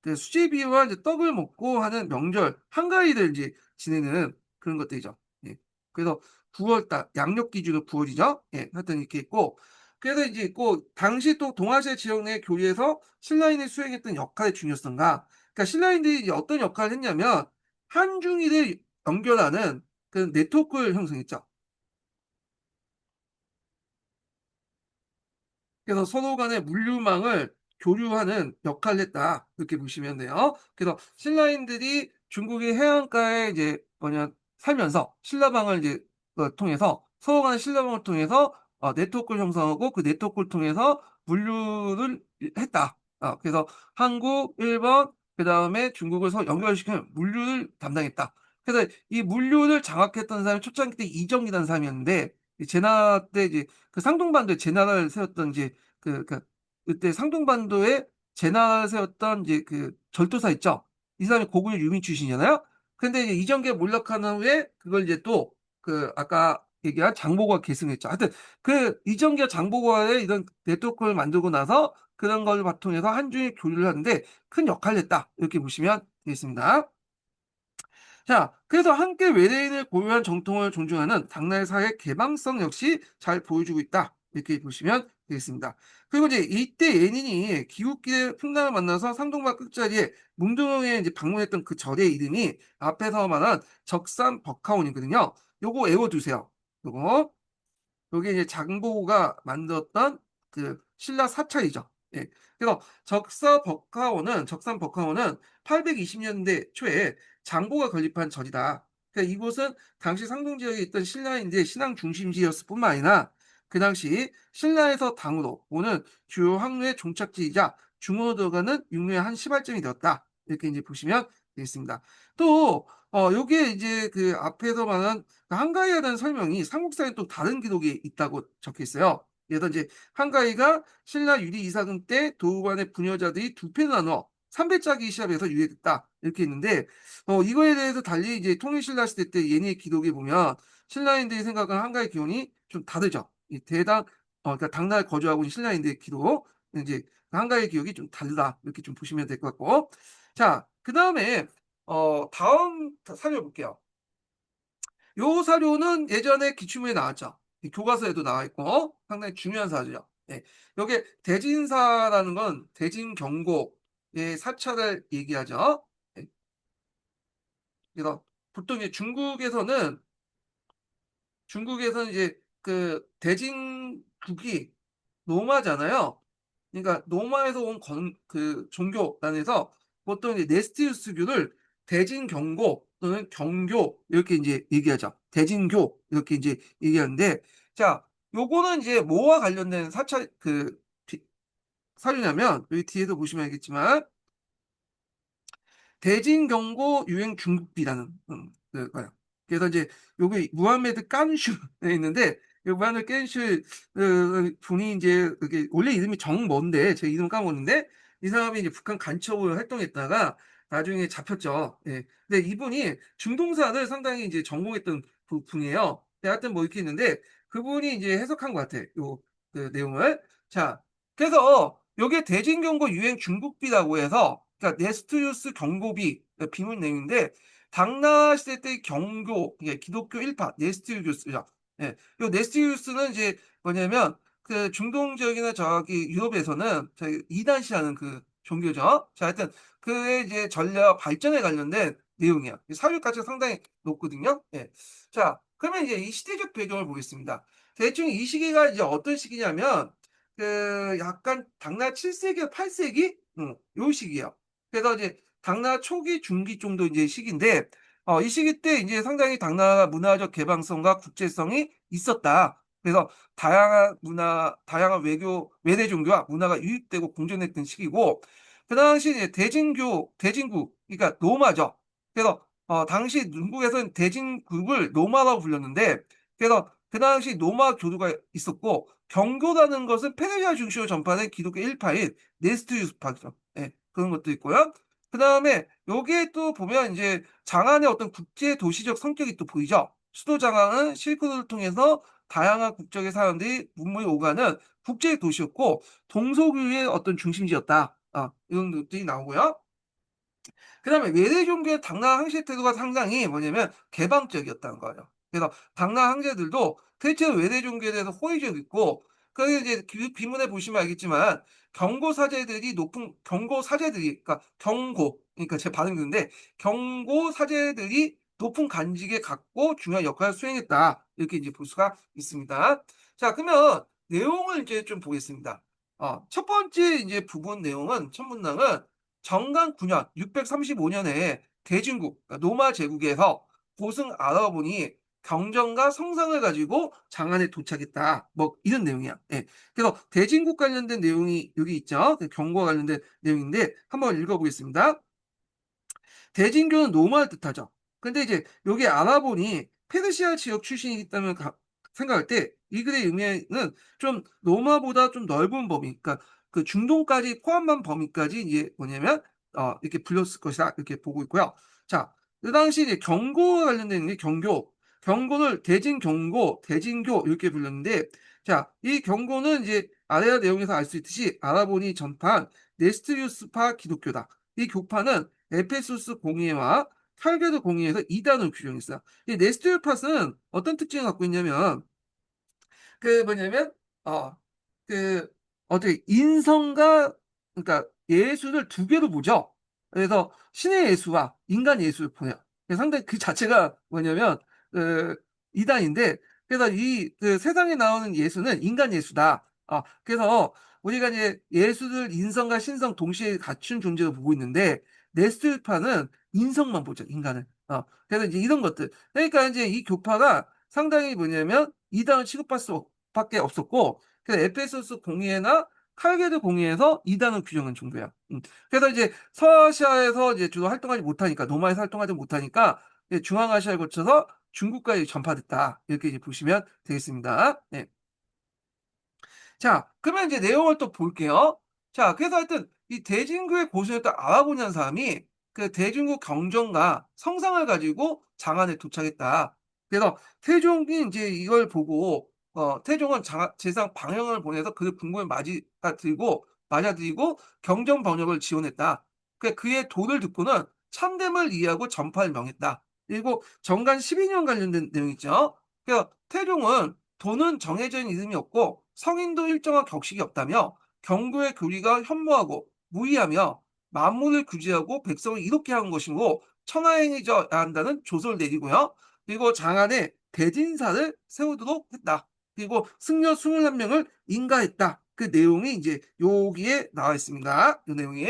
수제비와 이제 떡을 먹고 하는 명절 한가위를 이제 지내는 그런 것들이죠. 예. 그래서 9월달 양력 기준으로 9월이죠. 예, 하여튼 이렇게 있고 그래서 이제 있고 당시 또 동아시아 지역 내 교류에서 신라인이 수행했던 역할의 중요성과 그러니까 신라인들이 이제 어떤 역할을 했냐면 한중일을 연결하는 그 네트워크를 형성했죠. 그래서 서로 간의 물류망을 교류하는 역할을 했다. 이렇게 보시면 돼요. 그래서 신라인들이 중국의 해안가에 이제 살면서 신라방을 이제 통해서 서로 간의 신라방을 통해서 네트워크를 형성하고 그 네트워크를 통해서 물류를 했다. 그래서 한국, 일본, 그 다음에 중국을 연결시키는 물류를 담당했다. 그래서 이 물류를 장악했던 사람이 초창기 때 이정이라는 사람이었는데 제나 때 이제 그 상동반도에 제나를 세웠던 이제 그때 상동반도에 제나를 세웠던 이제 그 절도사 있죠. 이 사람이 고구려 유민 출신이잖아요. 근데 이제 이정계 몰락한 후에 그걸 이제 또 아까 얘기한 장보고가 계승했죠. 하여튼 이정계 장보고의 이런 네트워크를 만들고 나서 그런 걸 바탕해서 한중일 교류를 하는데 큰 역할을 했다. 이렇게 보시면 되겠습니다. 자, 그래서 함께 외래인을 고유한 정통을 존중하는 당나라 사회의 개방성 역시 잘 보여주고 있다. 이렇게 보시면 되겠습니다. 그리고 이제 이때 예닌이 기웃길에 풍랑을 만나서 상동방 끝자리에 문둥에 이제 방문했던 그 절의 이름이 앞에서 말한 적산 벅하온이거든요. 요거 외워두세요. 요거. 요게 이제 장보고가 만들었던 신라 사찰이죠. 예. 그래서 적산 벅하오는 820년대 초에 장보가 건립한 절이다. 그러니까 이곳은 당시 상동 지역에 있던 신라인들의 신앙 중심지였을 뿐만 아니라 그 당시 신라에서 당으로 오는 주요 항로의 종착지이자 중원으로 들어가는 육로의 한 시발점이 되었다. 이렇게 이제 보시면 되겠습니다. 또 요게 이제 앞에서 말한 한가위에 대한 설명이 삼국사에 또 다른 기록이 있다고 적혀 있어요. 그래서 이제 한가위가 신라 유리 이사금 때 도우관의 부녀자들이 두 패로 나눠 300짜기 시합에서 유예됐다. 이렇게 있는데 이거에 대해서 달리 이제 통일신라 시대 때 예니의 기록에 보면 신라인들이 생각하는 한가위 기원이 좀 다르죠. 이 대당 그러니까 당나라에 거주하고 있는 신라인들의 기록 이제 한가의 기억이 좀 다르다. 이렇게 좀 보시면 될 것 같고. 자, 그다음에 다음 사료 볼게요. 요 사료는 예전에 기출문에 나왔죠. 교과서에도 나와 있고 상당히 중요한 사료죠. 예. 요게 대진사라는 건 대진경고의 사찰을 얘기하죠. 예. 그래서 보통 이제 중국에서는 이제 그 대진국이 노마잖아요. 그러니까 노마에서 온 그 종교단에서 보통 이제 네스티우스교를 대진경고 또는 경교 이렇게 이제 얘기하죠. 대진교 이렇게 이제 얘기하는데, 자, 요거는 이제 뭐와 관련된 사찰 사료냐면 여기 뒤에도 보시면 알겠지만 대진경고 유행 중국비라는 그거예요. 그래서 이제 요게 무하메드 깐슈에 있는데, 이 무하메드 깐슈 분이 이제 이게 원래 이름이 정뭔데 제 이름 까먹었는데, 이 사람이 이제 북한 간첩으로 활동했다가 나중에 잡혔죠. 예. 근데 이분이 중동사를 상당히 이제 전공했던 분이에요. 하여튼 뭐 이렇게 있는데 그분이 이제 해석한 것 같아. 요 그 내용을. 자, 그래서 요게 대진경고 유행 중국비라고 해서, 그러니까 네스토리우스 경고비 비문 내용인데, 당나라 시대 때 경교, 예, 기독교 일파 네스토리우스죠. 예, 요 네스토리우스는 이제 뭐냐면 그 중동 지역이나 저기 유럽에서는 저희 이단시라는 그 종교죠. 자, 하여튼 그의 이제 전략 발전에 관련된 내용이야. 사유 가치가 상당히 높거든요. 예. 자, 그러면 이제 이 시대적 배경을 보겠습니다. 대충 이 시기가 이제 어떤 시기냐면 그 약간 당나라 7세기, 8세기 요 시기예요. 그래서 이제 당나라 초기, 중기 정도 이제 시기인데, 이 시기 때 이제 상당히 당나라 문화적 개방성과 국제성이 있었다. 그래서 다양한 문화, 다양한 외대 종교와 문화가 유입되고 공존했던 시기고, 그 당시 이제 대진국, 그러니까 로마죠. 그래서 당시 중국에서는 대진국을 로마라고 불렸는데, 그래서 그 당시 로마 교도가 있었고, 경교라는 것은 페르시아 중심으로 전파된 기독교 일파인 네스토리우스파죠. 예, 그런 것도 있고요. 그 다음에 여기에 또 보면 이제 장안의 어떤 국제 도시적 성격이 또 보이죠. 수도 장안은 실크로드를 통해서 다양한 국적의 사람들이 문물이 오가는 국제 도시였고 동서교의 어떤 중심지였다. 이런 것들이 나오고요. 그다음에 외대 종교의 당나라 항시 태도가 상당히 뭐냐면 개방적이었다는 거예요. 그래서 당나라 황제들도 대체로 외대 종교에 대해서 호의적이 있고, 그래서 이제 비문에 보시면 알겠지만 경고 사제들이, 그러니까 그러니까 제 발음이 그런데 경고 사제들이 높은 간직에 갖고 중요한 역할을 수행했다, 이렇게 이제 볼 수가 있습니다. 자, 그러면 내용을 이제 좀 보겠습니다. 첫 번째 이제 부분 내용은 첫 문장은 정강 9년 635년에 대진국, 그러니까 노마 제국에서 고승 아라본이 경전과 성상을 가지고 장안에 도착했다. 뭐 이런 내용이야. 예. 그래서 대진국 관련된 내용이 여기 있죠. 그 경고와 관련된 내용인데 한번 읽어보겠습니다. 대진교는 노마를 뜻하죠. 근데 이제 여기 아라본이 페르시아 지역 출신이기 때문에 생각할 때 이 글의 의미는 좀 로마보다 좀 넓은 범위, 그러니까 그 중동까지 포함한 범위까지 이제 뭐냐면 이렇게 불렸을 것이다, 이렇게 보고 있고요. 자, 그 당시 이제 경고와 관련된 게 경고를 대진경고, 대진교 이렇게 불렸는데, 자, 이 경고는 이제 아래의 내용에서 알 수 있듯이 아라본이 전파한 네스트리우스파 기독교다. 이 교파는 에페소스 공의회와 칼게도 공의회에서 이단으로 규정했어요. 이 네스토르파스는 어떤 특징을 갖고 있냐면 그 뭐냐면 어 그 어떻게 인성과, 그러니까 예수를 두 개로 보죠. 그래서 신의 예수와 인간 예수를 보내요. 상당히 그 자체가 뭐냐면 그 이단인데, 그래서 그 세상에 나오는 예수는 인간 예수다. 그래서 우리가 이제 예수를 인성과 신성 동시에 갖춘 존재로 보고 있는데 네스토르파는 인성만 보죠, 인간을. 그래서 이제 이런 것들. 그러니까 이제 이 교파가 상당히 뭐냐면 이단을 취급할 수밖에 없었고, 그래서 에페소스 공의회나 칼게도 공의회에서 이단을 규정한 종교야. 그래서 이제 서아시아에서 이제 주로 활동하지 못하니까, 노마에서 활동하지 못하니까 이제 중앙아시아를 거쳐서 중국까지 전파됐다, 이렇게 이제 보시면 되겠습니다. 네. 자, 그러면 이제 내용을 또 볼게요. 자, 그래서 하여튼 이 대진국의 고수였던 아라곤이라는 사람이 그 대진국 경전과 성상을 가지고 장안에 도착했다. 그래서 태종이 이제 이걸 보고 태종은 제상 방영을 보내서 그 궁궐 맞이가 들고 맞아들이고 경정 번역을 지원했다. 그의 도를 듣고는 참됨을 이해하고 전파를 명했다. 그리고 정관 12년 관련된 내용 있죠. 태종은 도는 정해져 있는 이름이 없고 성인도 일정한 격식이 없다며 경고의 교리가 현모하고 무의하며 만물을 규제하고 백성을 이롭게 한 것이고 천하행해져야 한다는 조서를 내리고요. 그리고 장안에 대진사를 세우도록 했다. 그리고 승려 21명을 인가했다. 그 내용이 이제 여기에 나와 있습니다. 이 내용이.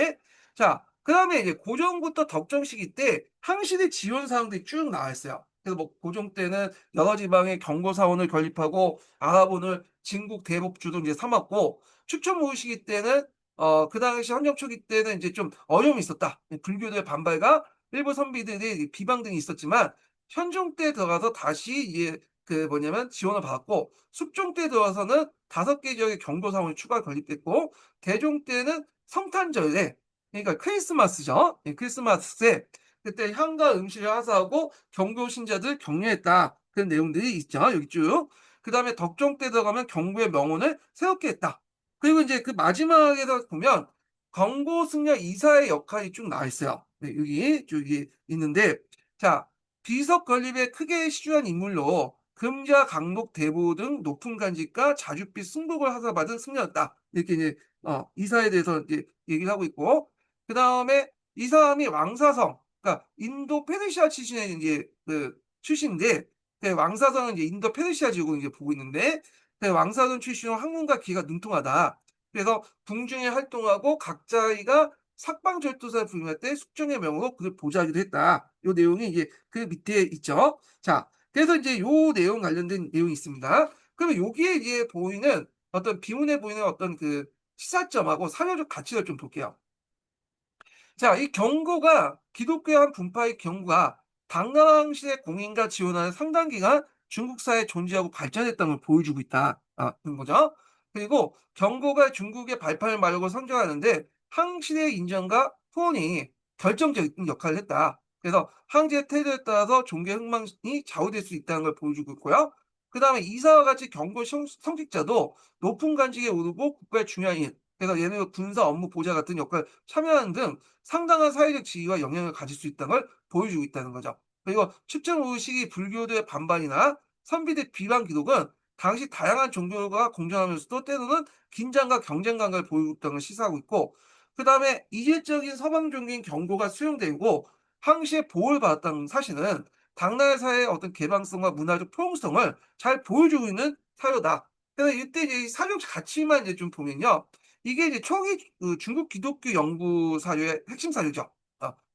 자, 그 다음에 이제 고종부터 덕종 시기 때 항시대 지원 사항들이 쭉 나와 있어요. 그래서 뭐 고종 때는 여러 지방에 경고 사원을 건립하고 아라본을 진국 대법주도 이제 삼았고 축천모의 시기 때는 그 당시 헌정 초기 때는 이제 좀 어려움이 있었다. 불교도의 반발과 일부 선비들의 비방 등이 있었지만 현종 때 들어가서 다시 이제 그 뭐냐면 지원을 받았고 숙종 때 들어와서는 5개 지역의 경고 사원이 추가 건립됐고 대종 때는 성탄절에 그러니까 크리스마스죠. 크리스마스에 그때 향과 음식을 하사하고 경고 신자들 격려했다. 그런 내용들이 있죠. 여기 쭉. 그다음에 덕종 때 들어가면 경고의 명언을 새롭게 했다. 그리고 이제 그 마지막에서 보면 경고 승려 이사의 역할이 쭉 나와 있어요. 네, 여기 있는데 자 비석 건립에 크게 시주한 인물로 금자, 강록, 대보 등 높은 간직과 자줏빛 승복을 하사받은 승려였다. 이렇게 이제 이사에 대해서 이제 얘기를 하고 있고 그 다음에 이 사람이 왕사성, 그러니까 인도 페르시아 출신의 이제 그 출신인데 그 왕사성은 이제 인도 페르시아 지역을 이제 보고 있는데 그 왕사성 출신은 학문과 기가 능통하다. 그래서 궁중에 활동하고 각자가 삭방절도사를 부임할 때 숙종의 명으로 그를 보좌하기도 했다. 이 내용이 이제 그 밑에 있죠. 자, 그래서 이제 요 내용 관련된 내용이 있습니다. 그러면 여기에 이제 보이는 어떤 비문에 보이는 어떤 그 시사점하고 사료적 가치를 좀 볼게요. 자, 이 경고가 기독교의 한 분파의 경고가 당나라시대 공인과 지원하는 상당 기간 중국 사회에 존재하고 발전했다는 걸 보여주고 있다는 거죠. 그리고 경고가 중국의 발판을 마련하고 성장하는데 항시대의 인정과 후원이 결정적인 역할을 했다. 그래서 항제의 태도에 따라서 종교 흥망이 좌우될 수 있다는 걸 보여주고 있고요. 그 다음에 이사와 같이 경고 성직자도 높은 관직에 오르고 국가의 중요한 일, 그래서 예를 들어 군사 업무 보좌 같은 역할을 참여하는 등 상당한 사회적 지위와 영향을 가질 수 있다는 걸 보여주고 있다는 거죠. 그리고 축전 후 시기 불교도의 반발이나 선비들 비방 기록은 당시 다양한 종교가 공존하면서도 때로는 긴장과 경쟁 감각을 보이고 있다는 걸 시사하고 있고 그 다음에 이질적인 서방 종교인 경고가 수용되고 항시에 보호를 받았다는 사실은 당나라 사회의 어떤 개방성과 문화적 포용성을 잘 보여주고 있는 사료다. 그래서 이때 이제 사료적 가치만 이제 좀 보면요. 이게 이제 초기 그 중국 기독교 연구 사료의 핵심 사료죠.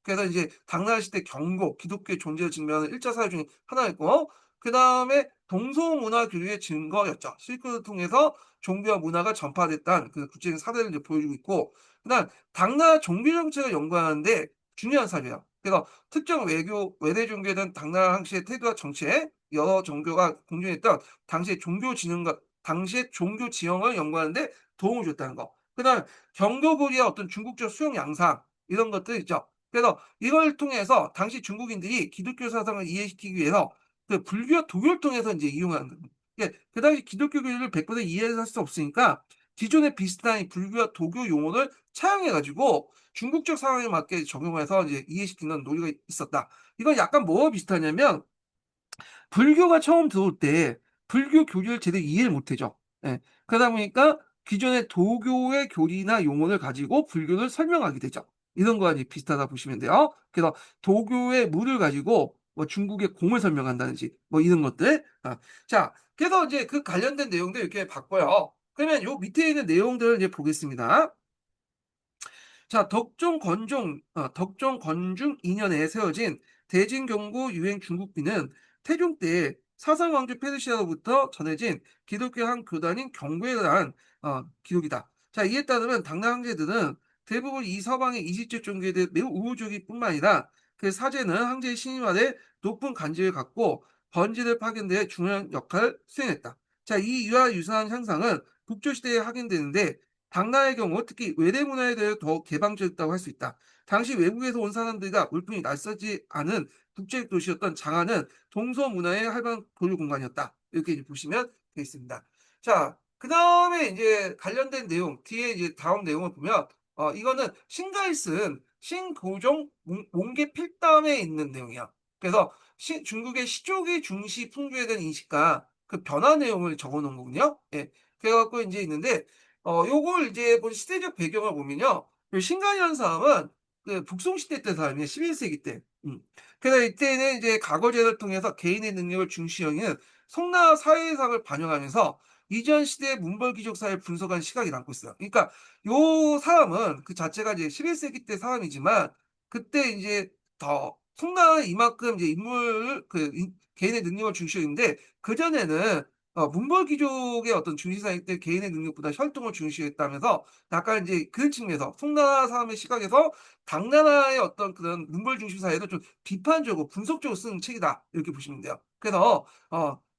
그래서 이제 당나라 시대 경고, 기독교의 존재를 증명하는 일차 사료 중에 하나였고, 그 다음에 동서문화 교류의 증거였죠. 실크를 통해서 종교와 문화가 전파됐다는 그 구체적인 사례를 이제 보여주고 있고, 그다음 당나라 종교 정책을 연구하는데 중요한 사료예요. 그래서 특정 외대 종교에 대한 당나라 항시의 태도와 정책, 여러 종교가 공존했던 당시의 종교 지형을 연구하는데 도움을 줬다는 거. 그다음 경거고리의 어떤 중국적 수용 양상 이런 것들 있죠. 그래서 이걸 통해서 당시 중국인들이 기독교 사상을 이해시키기 위해서 그 불교와 도교를 통해서 이제 이용하는 거예요. 그 당시 기독교 교리를 100% 이해할 수 없으니까 기존의 비슷한 이 불교와 도교 용어를 차용해가지고 중국적 상황에 맞게 적용해서 이제 이해시키는 논리가 있었다. 이건 약간 뭐와 비슷하냐면 불교가 처음 들어올 때 불교 교리를 제대로 이해를 못하죠. 예. 그러다 보니까 기존의 도교의 교리나 용어를 가지고 불교를 설명하게 되죠. 이런 거와 이제 비슷하다 보시면 돼요. 그래서 도교의 물을 가지고 뭐 중국의 공을 설명한다든지 뭐 이런 것들. 자, 그래서 이제 그 관련된 내용들 이렇게 봤고요. 그러면 요 밑에 있는 내용들을 이제 보겠습니다. 자, 덕종 건중 2년에 세워진 대진경고 유행 중국비는 태종 때 사상왕조 페르시아로부터 전해진 기독교 한 교단인 경고에 대한 기록이다. 자, 이에 따르면 당나라 황제들은 대부분 이 서방의 이질적 종교에 대해 매우 우호적일 뿐만 아니라 그 사제는 황제의 신임하에 높은 간직을 갖고 번지를 파견 데 중요한 역할을 수행했다. 자, 이 이와 유사한 현상은 북조시대에 확인되는데 당나라의 경우 특히 외대 문화에 대해 더 개방적이었다고 할 수 있다. 당시 외국에서 온 사람들과 물품이 낯설지 않은 국제 도시였던 장안은 동서 문화의 활발 교류 공간이었다. 이렇게 이제 보시면 되겠습니다. 자, 그다음에 이제 관련된 내용, 뒤에 이제 다음 내용을 보면, 이거는 신가에 쓴 신고종 몽개 필담에 있는 내용이야. 그래서 중국의 시족의 중시 풍조에 대한 인식과 그 변화 내용을 적어 놓은 거군요. 예. 그래갖고 이제 있는데, 요걸 이제 본 시대적 배경을 보면요. 요 신간이라는 사람은 그 북송시대 때 사람이에요. 11세기 때. 그래서 이때는 이제 과거제를 통해서 개인의 능력을 중시 여기는 송나라 사회상을 반영하면서 이전 시대의 문벌 귀족 사회를 분석한 시각이 남고 있어요. 그러니까 요 사람은 그 자체가 이제 11세기 때 사람이지만 그때 이제 더 송나라는 이만큼 이제 인물 개인의 능력을 중시했는데 그전에는 문벌 귀족의 어떤 중시사회 때 개인의 능력보다 혈통을 중시했다면서 약간 이제 그런 측면에서 송나라 사람의 시각에서 당나라의 어떤 그런 문벌 중심 사회도 좀 비판적으로 분석적으로 쓴 책이다 이렇게 보시면 돼요. 그래서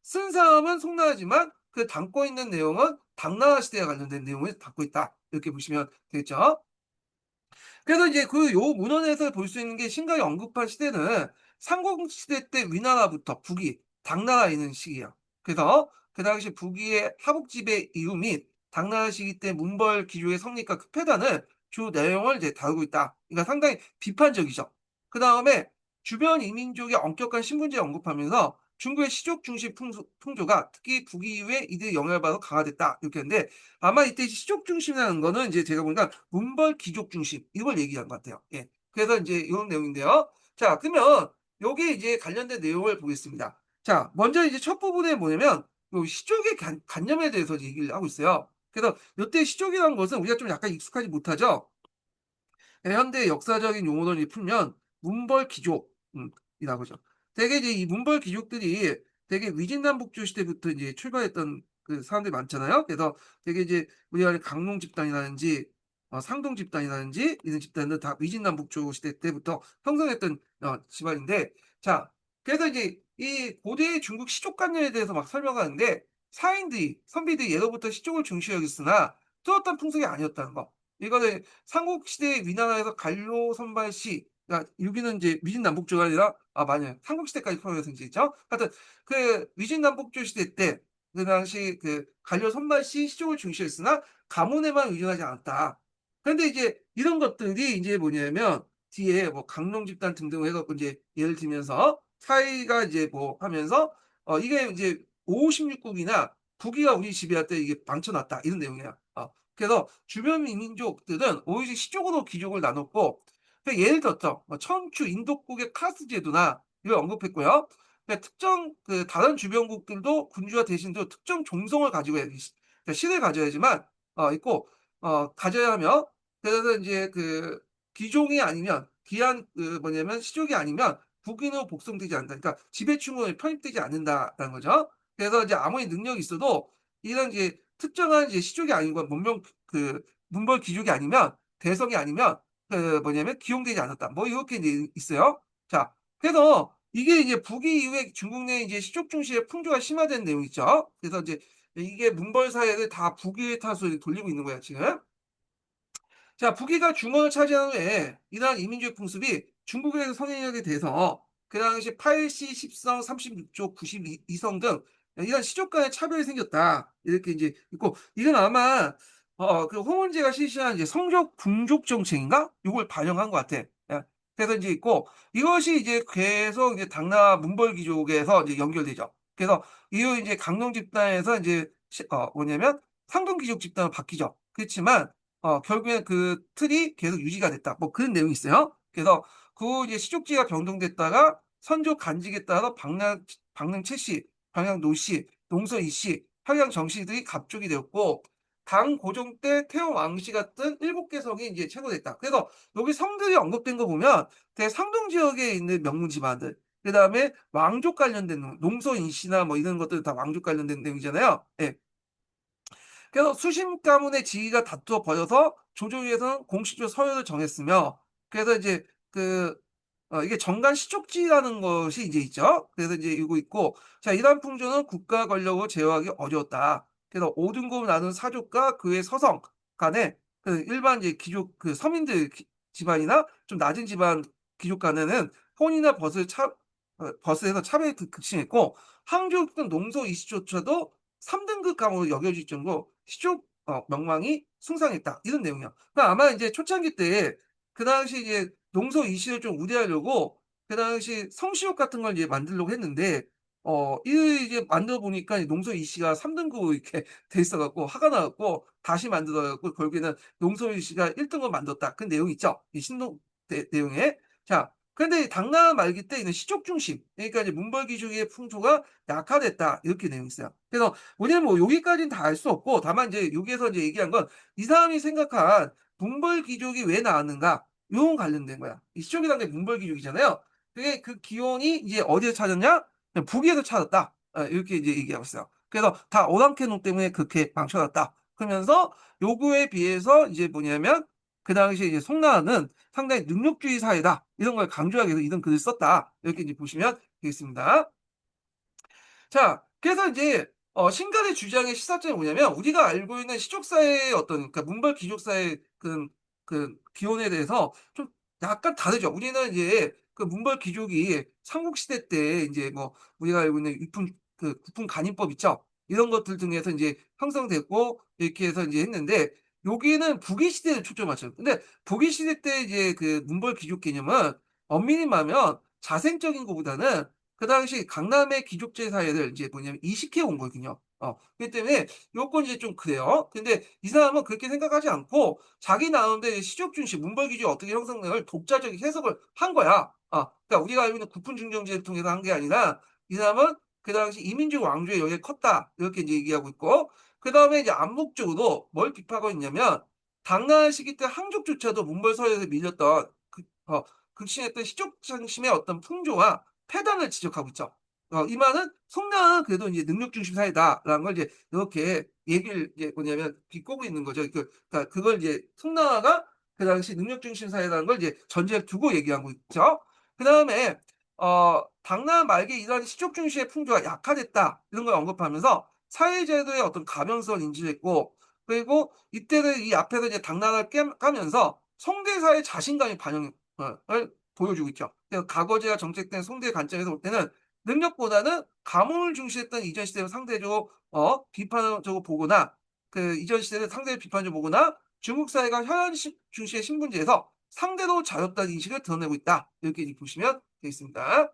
쓴 사람은 송나라지만 그 담고 있는 내용은 당나라 시대에 관련된 내용을 담고 있다. 이렇게 보시면 되겠죠. 그래서 이제 그 요 문헌에서 볼 수 있는 게 신각이 언급한 시대는 삼국시대 때 위나라부터 북이 당나라에 있는 시기예요. 그래서 그 당시 북위의 하북지배 이후 및 당나라 시기 때 문벌 기조의 성립과 그 폐단을 주 내용을 이제 다루고 있다. 그러니까 상당히 비판적이죠. 그 다음에 주변 이민족의 엄격한 신분제를 언급하면서 중국의 시족 중심 풍조가 특히 북위 이후에 이들의 영향을 받아 강화됐다. 이렇게 했는데 아마 이때 시족 중심이라는 거는 이제 제가 보니까 문벌 귀족 중심 이걸 얘기한 것 같아요. 예. 그래서 이제 이런 내용인데요. 자, 그러면 여기 이제 관련된 내용을 보겠습니다. 자, 먼저 이제 첫 부분에 뭐냐면 요 시족의 관념에 대해서 얘기를 하고 있어요. 그래서 이때 시족이라는 것은 우리가 좀 약간 익숙하지 못하죠. 현대 역사적인 용어를 풀면 문벌 귀족, 이라고 하죠. 대개 이제 이 문벌 귀족들이 되게 위진남북조 시대부터 이제 출발했던 그 사람들이 많잖아요. 그래서 되게 이제 우리가 강농 집단이라든지 상동 집단이라든지 이런 집단들 다 위진남북조 시대 때부터 형성했던 집안인데, 자, 그래서 이제 이 고대 중국 시족관념에 대해서 막 설명하는데 사인들이 선비들이 예로부터 시족을 중시 여겼으나 뚜렷한 풍속이 아니었다는 거. 이거는 삼국시대 위나라에서 간료 선발시, 그러니까 여기는 이제 위진남북조가 아니라 맞아요. 삼국시대까지 포함해서 이제 있죠. 하여튼 그 위진남북조 시대 때 그 당시 그 간료 선발시 시족을 중시했으나 가문에만 의존하지 않았다. 그런데 이제 이런 것들이 이제 뭐냐면 뒤에 뭐 강농 집단 등등 해갖고 이제 예를 들면서 사이가 이제 뭐 하면서 이게 이제 556국이나 북위가 우리 지배할 때 이게 망쳐놨다 이런 내용이야. 그래서 주변 민족들은 오히려 시족으로 귀족을 나눴고, 그러니까 예를 들었죠. 뭐 천추 인도국의 카스 제도나 이걸 언급했고요. 그러니까 특정 그 다른 주변국들도 군주와 대신도 특정 종성을 가지고 그러니까 실을 가져야지만 있고 가져야 하며, 그래서 이제 그 귀종이 아니면 귀한 그 뭐냐면 시족이 아니면 북인으로 복송되지 않는다. 그러니까 지배층으로 편입되지 않는다라는 거죠. 그래서 이제 아무리 능력이 있어도 이런 이제 특정한 이제 시족이 아니고 문벌 귀족이 아니면 대성이 아니면 그 뭐냐면 기용되지 않았다. 뭐 이렇게 이제 있어요. 자, 그래서 이게 이제 북위 이후에 중국 내 이제 시족 중시의 풍조가 심화된 내용 있죠. 그래서 이제 이게 문벌 사회를 다 북위의 탓으로 돌리고 있는 거야 지금. 자, 북위가 중원을 차지한 후에 이러한 이민주의 풍습이 중국에서 성행하게 돼서 그 당시 8시, 10성, 36조, 92성 등 이런 시족 간의 차별이 생겼다. 이렇게 이제 있고, 이건 아마 그 홍원제가 실시한 이제 성적 궁족 정책인가? 이걸 반영한 것 같아. 예. 그래서 이제 있고, 이것이 이제 계속 이제 당나라 문벌 귀족에서 이제 연결되죠. 그래서 이후 이제 강농 집단에서 이제 뭐냐면 상동 귀족 집단으로 바뀌죠. 그렇지만 결국엔 그 틀이 계속 유지가 됐다. 뭐 그런 내용이 있어요. 그래서 그 이제 시족지가 변동됐다가 선조 간직에 따라 방릉 최씨, 방향 노씨, 농서 이씨, 평양 정씨들이 갑족이 되었고 당 고종 때 태영 왕씨 같은 7개 성이 이제 체거됐다. 그래서 여기 성들이 언급된 거 보면 대상동 지역에 있는 명문 집안들, 그다음에 왕족 관련된 농서 인씨나 뭐 이런 것들 다 왕족 관련된 내용이잖아요. 예. 그래서 수심 가문의 지위가 다투어 버려서 조조위에서는 공식적 서열을 정했으며, 그래서 이제 이게 정관 시족지라는 것이 이제 있죠. 그래서 이제 이거 있고, 자, 이러한 풍조는 국가 권력을 제어하기 어려웠다. 그래서 5등급 나눈 사족과 그의 서성 간에 그 일반 이제 귀족 그 서민들 집안이나 좀 낮은 집안 귀족 간에는 혼이나 벗을 벗에서 차별이 극심했고, 항족은 농소 이시조차도 3등급 감으로 여겨질 정도로 시족 명망이 숭상했다. 이런 내용이야. 그러니까 아마 이제 초창기 때 그 당시 이제 농서 이씨를 좀 우대하려고 그 당시 성시욕 같은 걸 이제 만들려고 했는데 이 이제 만들어 보니까 농서 이씨가 3등급으로 이렇게 돼 있어 갖고 화가 나 갖고 다시 만들어 갖고 결국에는 농서 이씨가 1등급 만들었다. 그 내용이 있죠. 이 신농 내용에. 자, 그런데 당나라 말기 때 이는 시족 중심, 그러니까 이제 문벌귀족의 풍토가 약화됐다. 이렇게 내용이 있어요. 그래서 왜냐면 뭐 여기까지는 다 알 수 없고 다만 이제 여기에서 이제 얘기한 건 이 사람이 생각한 문벌귀족이 왜 나왔는가 요 관련된 거야. 이 시족이라는 게 문벌귀족이잖아요. 그게 그 기원이 이제 어디서 찾았냐? 그냥 북위에서 찾았다. 이렇게 이제 얘기하고 있어요. 그래서 다 오랑캐놈 때문에 그렇게 망쳐놨다. 그러면서 요거에 비해서 이제 뭐냐면 그 당시에 이제 송나라는 상당히 능력주의 사회다. 이런 걸 강조하기 위해서 이런 글을 썼다. 이렇게 이제 보시면 되겠습니다. 자, 그래서 이제 신갈의 주장의 시사점이 뭐냐면 우리가 알고 있는 시족사의 어떤 그러니까 문벌 귀족사의 그 기원에 대해서 좀 약간 다르죠. 우리는 이제 그 문벌 귀족이 삼국시대 때 이제 뭐 우리가 알고 있는 위품 그 국품 간임법 있죠. 이런 것들 등에서 이제 형성됐고 이렇게 해서 이제 했는데 여기는 북위 시대를 초점하죠. 근데 북위 시대 때 이제 그 문벌 귀족 개념은 엄밀히 말하면 자생적인 것보다는 그 당시 강남의 귀족제 사회를 이제 뭐냐면 이식해 온 거거든요. 그렇기 때문에 요건 이제 좀 그래요. 근데 이 사람은 그렇게 생각하지 않고 자기 나름대로 시족 중심 문벌 귀족이 어떻게 형성되는 독자적인 해석을 한 거야. 그러니까 우리가 알고 있는 국분중정제를 통해서 한 게 아니라 이 사람은 그 당시 이민족 왕조의 영향이 컸다. 이렇게 이제 얘기하고 있고 그다음에 이제 암묵적으로 뭘 비판하고 있냐면 당나라 시기 때 항족조차도 문벌 서열에서 밀렸던 극심했던 시족 중심의 어떤 풍조와 폐단을 지적하고 있죠. 이 말은 송나라는 그래도 이제 능력 중심 사회다라는 걸 이제 이렇게 얘기를 이제 뭐냐면 비꼬고 있는 거죠. 그러니까 그걸 이제 송나라가 그 당시 능력 중심 사회라는 걸 이제 전제를 두고 얘기하고 있죠. 그 다음에 당나라 말기에 이러한 시족 중심의 풍조가 약화됐다 이런 걸 언급하면서 사회제도의 어떤 가변성을 인지했고 그리고 이때는 이 앞에서 이제 당나라를 까면서 송대사의 자신감이 반영을 보여주고 있죠. 과거제가 정책된 송대의 관점에서 볼 때는 능력보다는 가문을 중시했던 이전 시대를 상대적으로 비판적으로 보거나 그 이전 시대를 상대적으로 비판적으로 보거나 중국 사회가 혈연 중시의 신분제에서 상대로 자유롭다는 인식을 드러내고 있다. 이렇게 보시면 되겠습니다.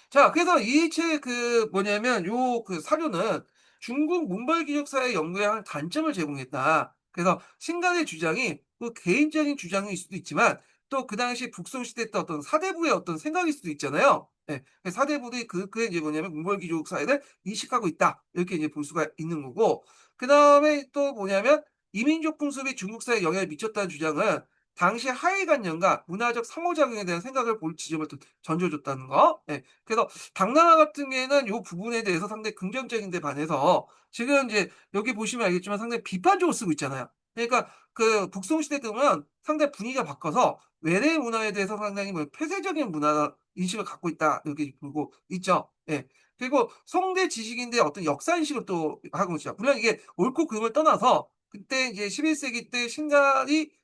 자, 그래서 이 책 그 뭐냐면 요 그 사료는 중국 문벌 기족사의 연구에 한 단점을 제공했다. 그래서 신간의 주장이 그 개인적인 주장일 수도 있지만 또 그 당시 북송 시대 때 어떤 사대부의 어떤 생각일 수도 있잖아요. 예. 사대부들이 그게 이제 뭐냐면 문벌 귀족 사회를 인식하고 있다. 이렇게 이제 볼 수가 있는 거고. 그다음에 또 뭐냐면 이민족 풍습이 중국 사회에 영향을 미쳤다는 주장은 당시 하위관념과 문화적 상호작용에 대한 생각을 볼 지점을 또 던져줬다는 거. 예. 그래서 당나라 같은 경우에는 요 부분에 대해서 상당히 긍정적인데 반해서 지금 이제 여기 보시면 알겠지만 상당히 비판적으로 쓰고 있잖아요. 그러니까 그 북송 시대 때면 상당히 분위기가 바뀌어서 외래 문화에 대해서 상당히 뭐 폐쇄적인 문화 인식을 갖고 있다 이렇게 보고 있죠. 예. 그리고 송대 지식인들의 어떤 역사 인식을 또 하고 있죠. 물론 이게 옳고 그름을 떠나서 그때 이제 11세기 때 신갈이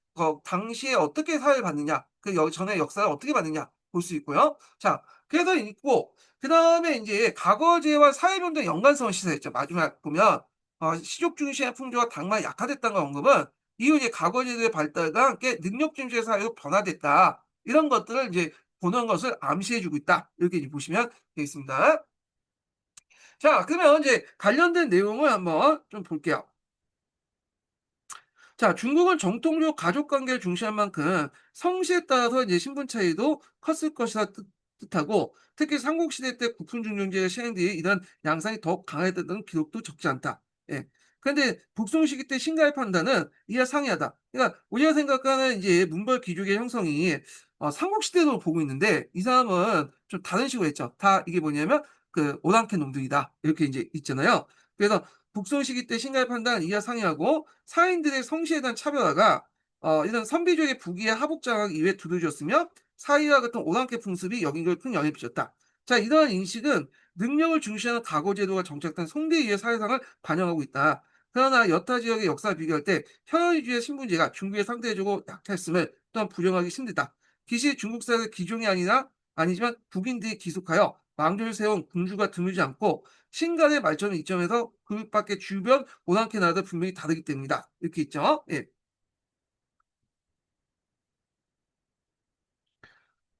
당시에 어떻게 사회를 봤느냐, 전에 역사를 어떻게 봤느냐 볼 수 있고요. 자, 그래서 있고 그다음에 이제 과거제와 사회론의 연관성을 시사했죠. 마지막 보면 시족 중심의 풍조가 당만 약화됐다는 걸 언급은 이후 이제 과거제도의 발달과 함께 능력 중심의 사회로 변화됐다. 이런 것들을 이제 보는 것을 암시해주고 있다. 이렇게 이제 보시면 되겠습니다. 자, 그러면 이제 관련된 내용을 한번 좀 볼게요. 자, 중국은 정통적 가족 관계를 중시한 만큼 성씨에 따라서 이제 신분 차이도 컸을 것이라 뜻하고 특히 삼국시대 때 국fun중정제가 시행 뒤에 이런 양상이 더욱 강화됐다는 기록도 적지 않다. 예. 그런데 북송 시기 때 신가의 판단은 이와 상이하다. 그러니까 우리가 생각하는 이제 문벌 귀족의 형성이 삼국시대로 보고 있는데 이 사람은 좀 다른 식으로 했죠. 다 이게 뭐냐면 그 오랑캐 놈들이다. 이렇게 이제 있잖아요. 그래서 북송 시기 때 신가의 판단 이하 상이하고 사인들의 성씨에 대한 차별화가 이런 선비족의 부귀의 하복 장악 이외에 두드러졌으며 사이와 같은 오랑캐 풍습이 여긴걸 큰 영향을 미쳤다. 자, 이러한 인식은 능력을 중시하는 가고 제도가 정착된 송대 이의 사회상을 반영하고 있다. 그러나 여타 지역의 역사를 비교할 때 혈연위주의 신분제가 중국에 상대적으로 약했음을 또한 부정하기 힘들다. 기시 중국 사회의 기종이 아니라 아니지만 북인들이 기속하여 왕조를 세운 군주가 드물지 않고 신간의 말처럼 이점에서 그밖에 주변 오랑캐 나라도 분명히 다르기 때문이다. 이렇게 있죠. 예.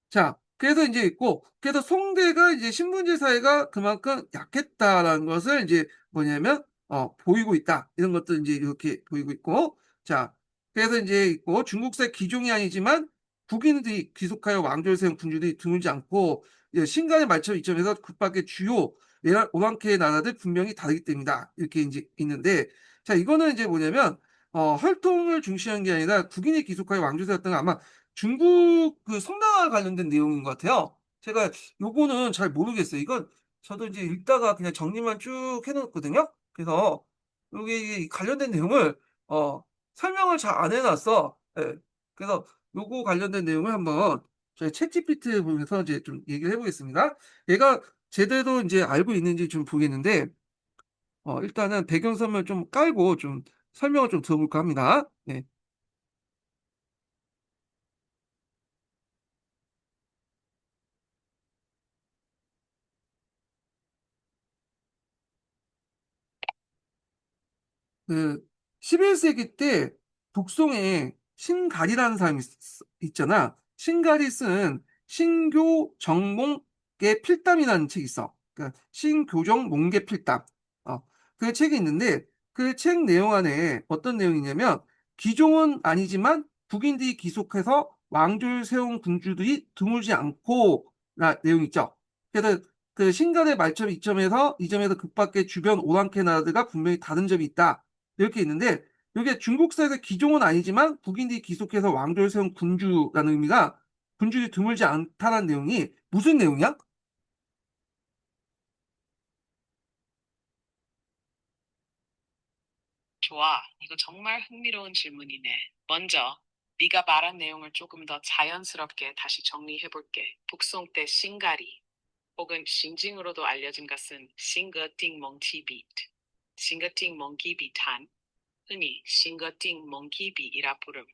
자, 그래서 이제 있고, 그래서 송대가 이제 신분제 사회가 그만큼 약했다라는 것을 이제 뭐냐면, 보이고 있다. 이런 것들 이제 이렇게 보이고 있고, 자, 그래서 이제 있고, 중국사 기종이 아니지만, 국인들이 귀속하여 왕조를 세운 군주들이 드물지 않고, 예, 신간의 말처럼 이점에서 그밖에 주요 오랑캐의 나라들 분명히 다르기 때문이다. 이렇게 이제 있는데, 자, 이거는 이제 뭐냐면, 혈통을 중시한 게 아니라 국인이 귀속하여 왕조를 세웠던 건 아마 중국 그 성당과 관련된 내용인 것 같아요. 제가 요거는 잘 모르겠어요. 이건 저도 이제 읽다가 그냥 정리만 쭉 해놓거든요. 그래서 여기 관련된 내용을 어, 설명을 잘 안 해놨어. 예. 그래서 요거 관련된 내용을 한번 저희 챗GPT 보면서 이제 좀 얘기를 해보겠습니다. 얘가 제대로 이제 알고 있는지 좀 보겠는데, 일단은 배경선을 좀 깔고 좀 설명을 좀 들어볼까 합니다. 네. 그 11세기 때 북송에 신갈이라는 사람이 있잖아. 신갈이 쓴 신교 정몽의 필담이라는 책이 있어. 그러니까 신교정 몽계 필담. 그 책이 있는데 그 책 내용 안에 어떤 내용이냐면 기종은 아니지만 북인들이 기속해서 왕조를 세운 군주들이 드물지 않고 라 내용이 있죠. 그래서 그 신갈의 말점 이점에서 극밖의 주변 오랑캐 나라들과 분명히 다른 점이 있다. 이렇게 있는데 이게 중국사에서 기종은 아니지만 북인들이 기속해서 왕조를 세운 군주라는 의미가 군주들이 드물지 않다는 내용이 무슨 내용이야? 좋아. 이거 정말 흥미로운 질문이네. 먼저, 네가 말한 내용을 조금 더 자연스럽게 다시 정리해볼게. 북송 때 싱가리 혹은 싱징으로도 알려진 것은 싱거띵 멍티비트, 싱거띵 멍기비탄, 흔히 싱거띵 멍기비이라 부름.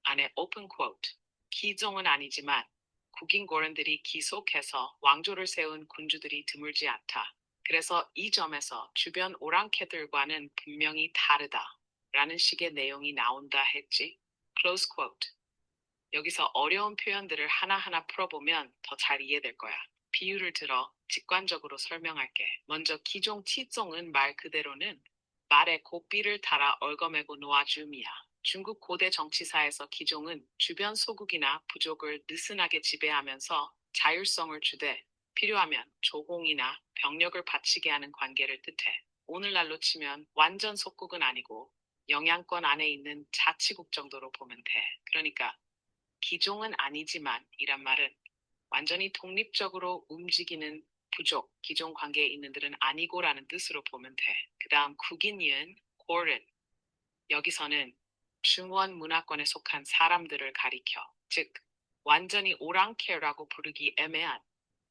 안에 오픈 쿼트. 기종은 아니지만 국인 고른들이 기속해서 왕조를 세운 군주들이 드물지 않다. 그래서 이 점에서 주변 오랑캐들과는 분명히 다르다. 라는 식의 내용이 나온다 했지. close quote. 여기서 어려운 표현들을 하나하나 풀어보면 더 잘 이해될 거야. 비유를 들어 직관적으로 설명할게. 먼저 기종 티종은 말 그대로는 말에 고삐를 달아 얽어매고 놓아줌이야. 중국 고대 정치사에서 기종은 주변 소국이나 부족을 느슨하게 지배하면서 자율성을 주되 필요하면 조공이나 병력을 바치게 하는 관계를 뜻해. 오늘날로 치면 완전 속국은 아니고 영향권 안에 있는 자치국 정도로 보면 돼. 그러니까 기종은 아니지만 이란 말은 완전히 독립적으로 움직이는 부족, 기종 관계에 있는들은 아니고라는 뜻으로 보면 돼. 그 다음 국인이은 고른. 여기서는 중원 문화권에 속한 사람들을 가리켜. 즉, 완전히 오랑캐라고 부르기 애매한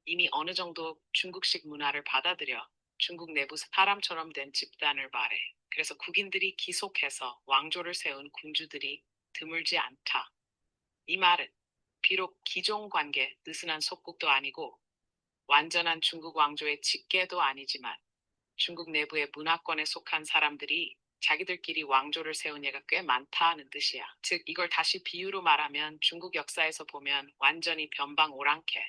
이미 어느 정도 중국식 문화를 받아들여 중국 내부 사람처럼 된 집단을 말해. 그래서 국인들이 기속해서 왕조를 세운 군주들이 드물지 않다. 이 말은 비록 기종 관계, 느슨한 속국도 아니고 완전한 중국 왕조의 직계도 아니지만 중국 내부의 문화권에 속한 사람들이 자기들끼리 왕조를 세운 예가 꽤 많다는 뜻이야. 즉, 이걸 다시 비유로 말하면 중국 역사에서 보면 완전히 변방 오랑캐,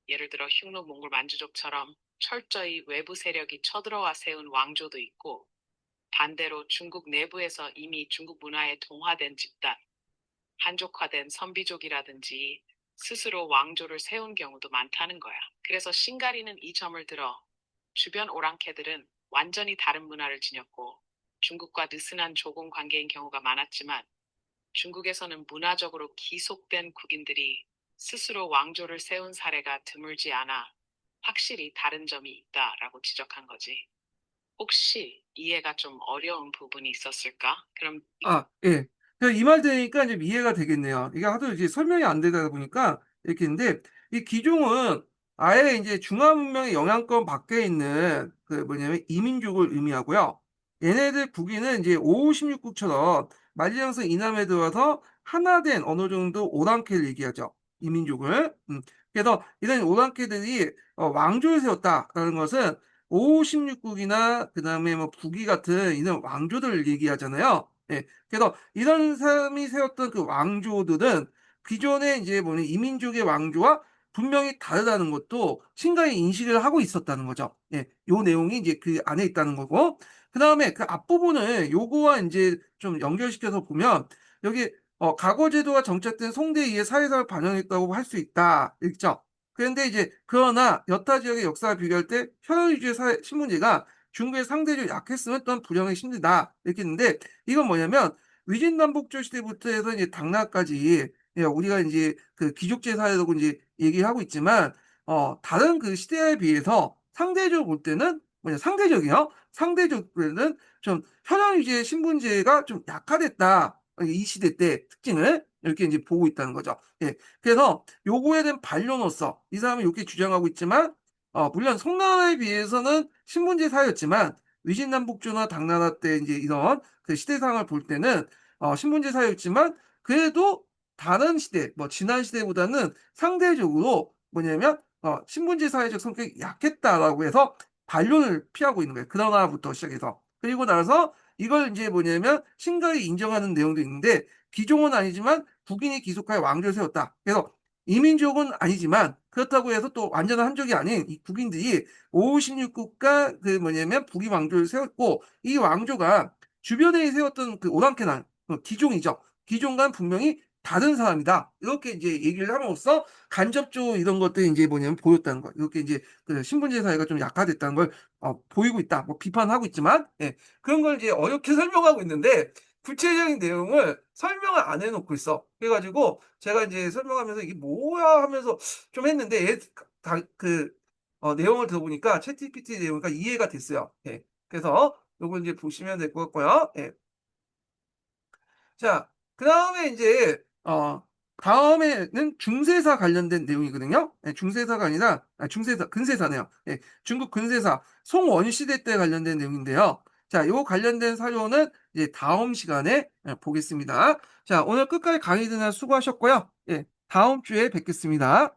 예를 들어 흉노 몽골 만주족처럼 철저히 외부 세력이 쳐들어와 세운 왕조도 있고 반대로 중국 내부에서 이미 중국 문화에 동화된 집단, 한족화된 선비족이라든지 스스로 왕조를 세운 경우도 많다는 거야. 그래서 싱가리는 이 점을 들어 주변 오랑캐들은 완전히 다른 문화를 지녔고 중국과 느슨한 조공 관계인 경우가 많았지만 중국에서는 문화적으로 기속된 국인들이 스스로 왕조를 세운 사례가 드물지 않아 확실히 다른 점이 있다라고 지적한 거지. 혹시 이해가 좀 어려운 부분이 있었을까? 그럼 예. 이 말 들으니까 이제 이해가 되겠네요. 이게 하도 이제 설명이 안 되다 보니까 이렇게 있는데, 이 기종은 아예 이제 중화 문명의 영향권 밖에 있는 그 뭐냐면 이민족을 의미하고요. 얘네들 북인은 이제 5, 16국처럼 만리장성 이남에 들어와서 하나 된 어느 정도 오랑캐를 얘기하죠. 이민족을. 그래서 이런 오랑캐들이 왕조를 세웠다라는 것은 5, 16국이나 그다음에 뭐 북이 같은 이런 왕조들을 얘기하잖아요. 예. 그래서 이런 사람이 세웠던 그 왕조들은 기존의 이제 뭐냐 이민족의 왕조와 분명히 다르다는 것도 신가에 인식을 하고 있었다는 거죠. 예. 요 내용이 이제 그 안에 있다는 거고. 그다음에 그 앞부분을 요거와 이제 좀 연결시켜서 보면 여기 과거 제도가 정착된 송대에 의해 사회사를 반영했다고 할 수 있다. 있죠. 그런데 이제 그러나 여타 지역의 역사와 비교할 때 혈연 위주의 신분제가 중국에 상대적으로 약했으면 또한 불행하기 힘들다. 이렇게 했는데 이건 뭐냐면 위진남북조 시대부터 해서 이제 당나라까지 예, 우리가 이제 그 귀족제 사회라고 이제 얘기하고 있지만 다른 그 시대에 비해서 상대적으로 볼 때는 뭐냐 상대적이요. 상대적으로는 좀 혈연 위주의 신분제가 좀 약화됐다. 이 시대 때 특징을 이렇게 이제 보고 있다는 거죠. 예. 그래서 요거에 대한 반론으로서 이 사람은 이렇게 주장하고 있지만 물론 송나라에 비해서는 신분제 사회였지만 위진남북조나 당나라 때 이제 이런 그 시대상을 볼 때는 신분제 사회였지만 그래도 다른 시대 뭐 지난 시대보다는 상대적으로 뭐냐면 신분제 사회적 성격이 약했다라고 해서 반론을 피하고 있는 거예요. 그나라부터 시작해서 그리고 나서 이걸 이제 뭐냐면 신가에 인정하는 내용도 있는데 기종은 아니지만 북인이 기속하여 왕조를 세웠다. 그래서 이민족은 아니지만 그렇다고 해서 또 완전한 한족이 아닌 이 북인들이 56국가 그 뭐냐면 북이 왕조를 세웠고 이 왕조가 주변에 세웠던 그 오랑캐난 기종이죠. 기종과는 분명히 다른 사람이다. 이렇게 이제 얘기를 함으로써 간접적으로 이런 것들이 이제 뭐냐면 보였다는 거. 이렇게 이제 그 신분제 사회가 좀 약화됐다는 걸 보이고 있다. 뭐 비판하고 있지만 예, 그런 걸 이제 어렵게 설명하고 있는데 구체적인 내용을 설명을 안 해놓고 있어. 그래가지고 제가 이제 설명하면서 이게 뭐야 하면서 좀 했는데 그 내용을 들어보니까 챗GPT 내용이니까 이해가 됐어요. 예. 그래서 요거 이제 보시면 될 것 같고요. 예. 자, 그 다음에 이제 다음에는 중세사 관련된 내용이거든요. 예, 중세사가 아니라 중세사 근세사네요. 예, 중국 근세사 송원시대 때 관련된 내용인데요. 자, 요 관련된 사료는 이제 다음 시간에 보겠습니다. 자, 오늘 끝까지 강의 듣는 수고하셨고요. 예, 다음 주에 뵙겠습니다.